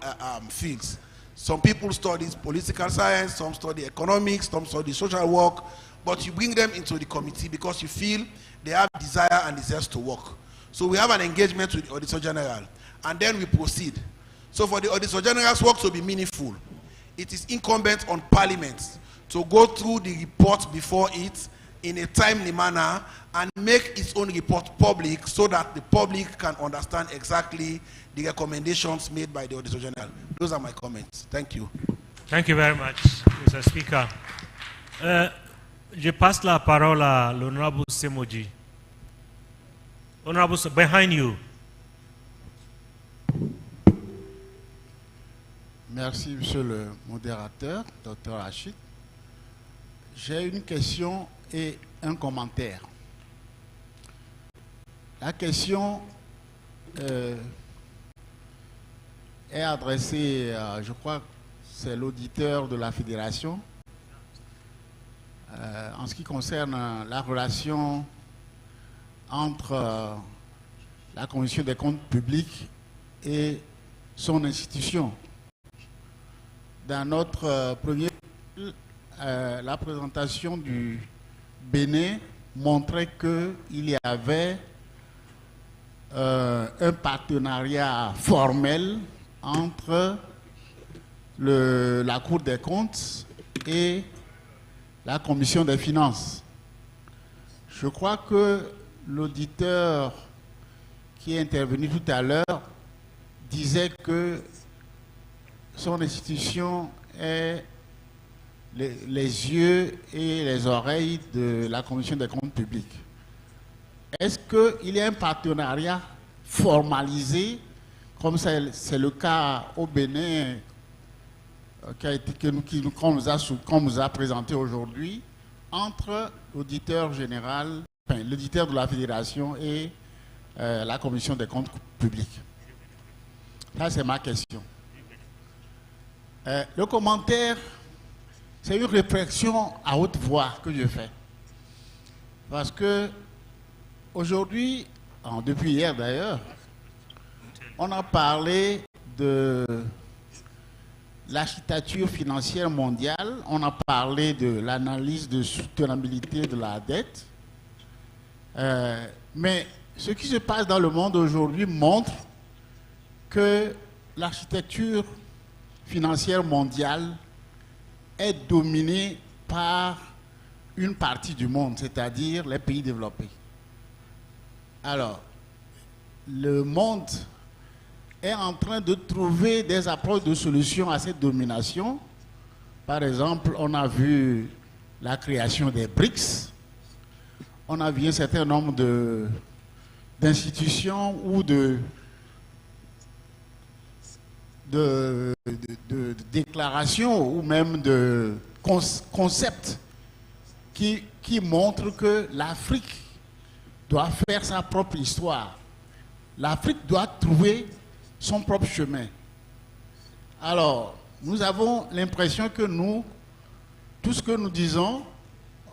fields. Some people study political science, some study economics, some study social work, but you bring them into the committee because you feel they have desire and desires to work. So we have an engagement with the Auditor General, and then we proceed. So for the Auditor General's work to be meaningful, it is incumbent on Parliament to go through the report before it in a timely manner and make its own report public, so that the public can understand exactly the recommendations made by the Auditor General. Those are my comments. Thank you. Thank you very much, Mr. Speaker. Je passe la parole à l'honorable Semoji. Honorable, behind you. Merci, monsieur le modérateur, Dr. Rachid. J'ai une question et un commentaire. La question est adressée, je crois que c'est l'auditeur de la Fédération, en ce qui concerne la relation entre la Commission des comptes publics et son institution. Dans notre premier, la présentation du Bénin montrait qu'il y avait un partenariat formel entre la Cour des comptes et la Commission des finances. Je crois que l'auditeur qui est intervenu tout à l'heure disait que son institution est les yeux et les oreilles de la Commission des comptes publics. Est-ce qu'il y a un partenariat formalisé, comme c'est le cas au Bénin, qu'on nous a présenté aujourd'hui, entre l'auditeur général, enfin, l'auditeur de la Fédération et la Commission des comptes publics? Ça, c'est ma question. Le commentaire, c'est une réflexion à haute voix que je fais. Parce que aujourd'hui, depuis hier d'ailleurs, on a parlé de l'architecture financière mondiale, on a parlé de l'analyse de soutenabilité de la dette. Mais ce qui se passe dans le monde aujourd'hui montre que l'architecture financière mondiale est dominée par une partie du monde, c'est-à-dire les pays développés. Alors, le monde est en train de trouver des approches de solutions à cette domination. Par exemple, on a vu la création des BRICS, on a vu un certain nombre d'institutions ou de déclarations ou même de concepts qui montrent que l'Afrique doit faire sa propre histoire. L'Afrique doit trouver son propre chemin. Alors, nous avons l'impression que nous, tout ce que nous disons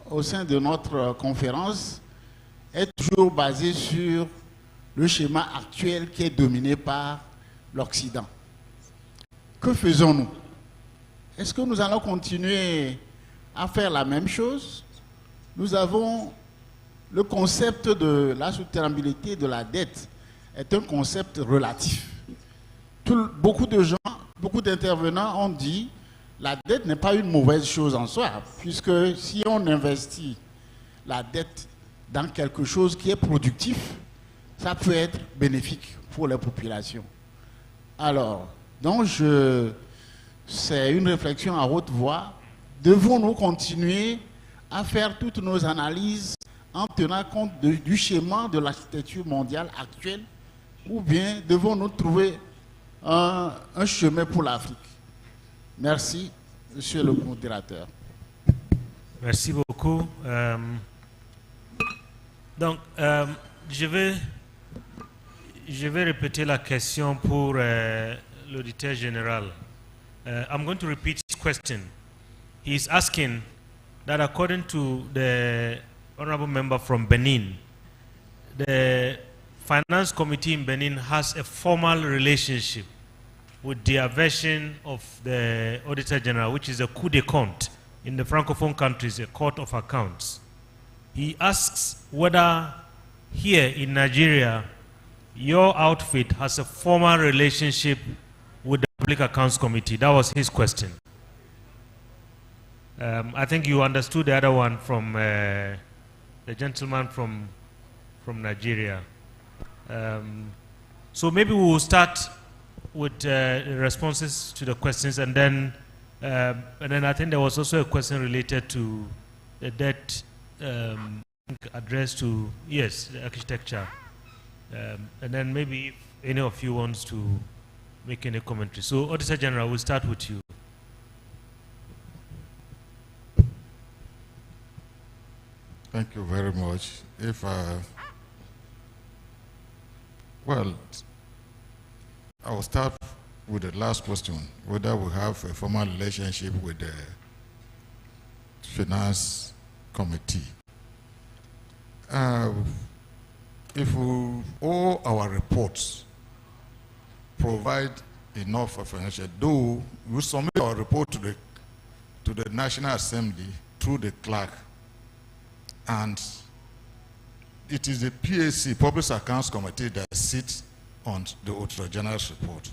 au sein de notre conférence est toujours basé sur le schéma actuel qui est dominé par l'Occident. Que faisons-nous? Est-ce que nous allons continuer à faire la même chose? Nous avons le concept de la soutenabilité de la dette est un concept relatif. Beaucoup de gens, beaucoup d'intervenants ont dit la dette n'est pas une mauvaise chose en soi, puisque si on investit la dette dans quelque chose qui est productif, ça peut être bénéfique pour les populations. Alors, donc c'est une réflexion à haute voix. Devons-nous continuer à faire toutes nos analyses en tenant compte du schéma de l'architecture mondiale actuelle, ou bien devons-nous trouver un chemin pour l'Afrique? Merci, monsieur le modérateur. Merci beaucoup. Donc, je vais répéter la question pour l'auditeur général. I'm going to repeat his question. He's asking that according to the honorable member from Benin, the Finance Committee in Benin has a formal relationship with their version of the Auditor General, which is a coup de compte in the Francophone countries, a court of accounts. He asks whether here in Nigeria, your outfit has a formal relationship with the Public Accounts Committee. That was his question. I think you understood the other one from the gentleman from Nigeria. So maybe we will start with responses to the questions, and then I think there was also a question related to the debt addressed to, yes, the architecture. And then maybe if any of you wants to make any commentary. So Auditor General, we'll start with you. Thank you very much. Well, I will start with the last question, whether we have a formal relationship with the Finance Committee. If all our reports provide enough of financial, though we submit our report to the National Assembly through the clerk, and it is the PAC, Public Accounts Committee, that sits on the Auditor General's report.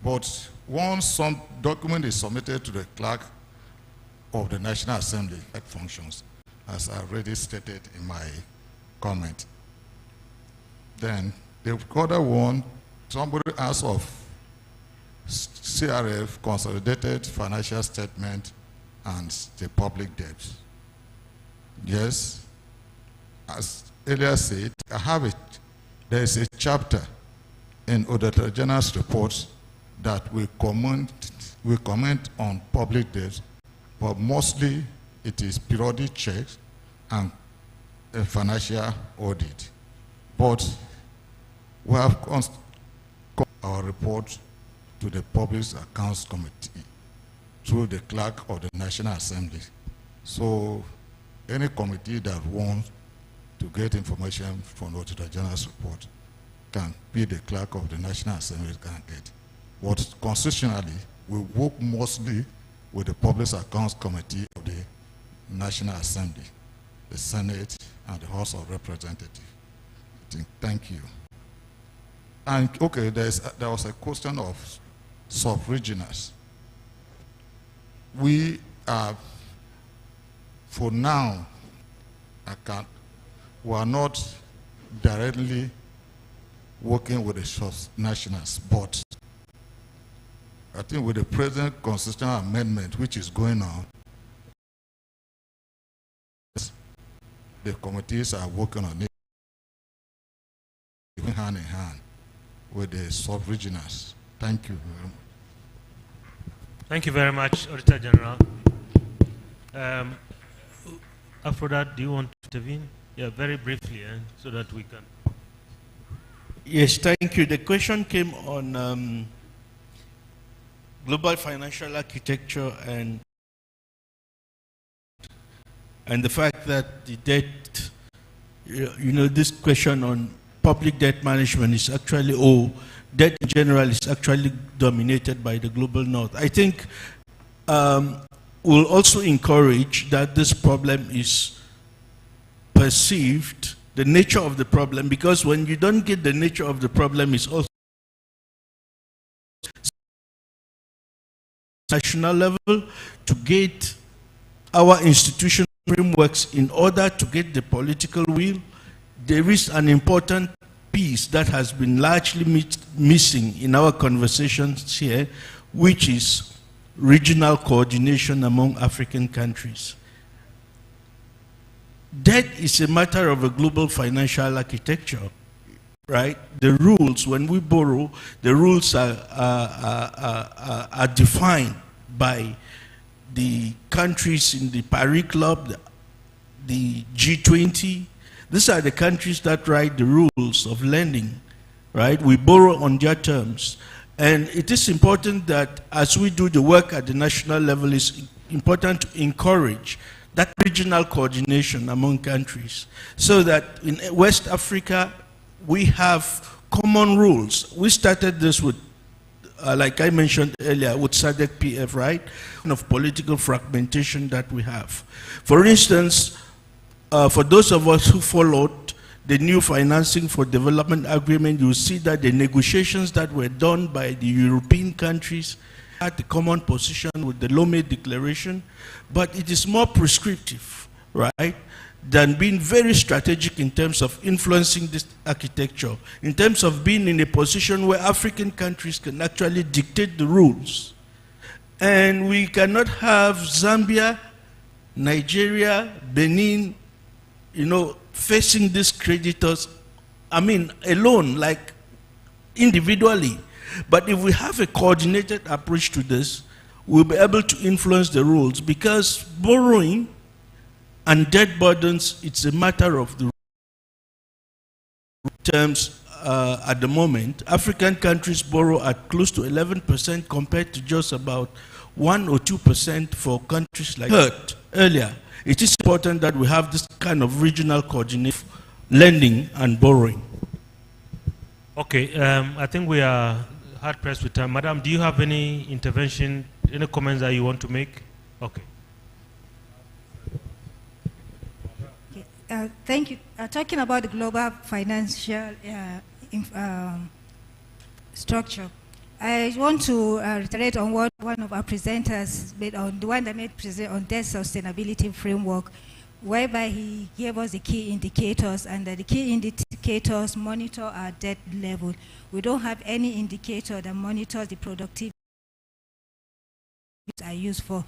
But once some document is submitted to the clerk of the National Assembly, that functions, as I already stated in my comment. Then the other one, somebody asked of CRF, Consolidated Financial Statement, and the public debt. Yes, as earlier said, there is a chapter in Auditor General's report that we comment on public debt, but mostly it is periodic checks and a financial audit. But we have our report to the Public Accounts Committee through the clerk of the National Assembly. So any committee that wants to get information from the Auditor General's report can be the clerk of the National Assembly can get. But constitutionally, we work mostly with the Public Accounts Committee of the National Assembly, the Senate, and the House of Representatives. Thank you. And okay, there was a question of sub-regionals. We are, for now, we are not directly working with the sub-nationals, but I think with the present constitutional amendment which is going on, the committees are working on it hand in hand with the sub-regionals. Thank you very much. Thank you very much, Auditor General. After that, do you want to intervene? Yeah, very briefly, so that we can. Yes, thank you. The question came on global financial architecture and the fact that the debt, you know, this question on public debt management is actually, or debt in general is actually dominated by the global north. I think we'll also encourage that this problem is perceived, the nature of the problem, because when you don't get the nature of the problem, it's also national level to get our institutional frameworks in order to get the political will. There is an important piece that has been largely missing in our conversations here, which is regional coordination among African countries. Debt is a matter of a global financial architecture, right? The rules, when we borrow, the rules are defined by the countries in the Paris Club, the G20. These are the countries that write the rules of lending, right? We borrow on their terms. And it is important that as we do the work at the national level, it's important to encourage that regional coordination among countries so that in West Africa, we have common rules. We started this with, like I mentioned earlier, with SADC PF, right? Of political fragmentation that we have. For instance, for those of us who followed the new financing for development agreement, you see that the negotiations that were done by the European countries had the common position with the Lomé Declaration, but it is more prescriptive, right, than being very strategic in terms of influencing this architecture, in terms of being in a position where African countries can actually dictate the rules. And we cannot have Zambia, Nigeria, Benin, you know, facing these creditors, I mean, alone, like individually. But if we have a coordinated approach to this, we'll be able to influence the rules, because borrowing and debt burdens, it's a matter of the terms at the moment. African countries borrow at close to 11% compared to just about 1 or 2% for countries like earlier. It is important that we have this kind of regional coordination, lending and borrowing. Okay, I think we are hard pressed with time. Madam, do you have any intervention, any comments that you want to make? Okay. Thank you. Talking about the global financial structure, I want to reiterate on what one of our presenters made on, the one that made present on debt sustainability framework, whereby he gave us the key indicators, and that the key indicators monitor our debt level. We don't have any indicator that monitors the productivity are used for.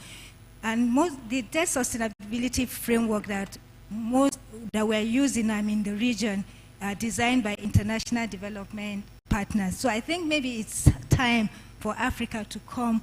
And the debt sustainability framework that we're using in the region are designed by international development partners. So I think maybe it's time for Africa to come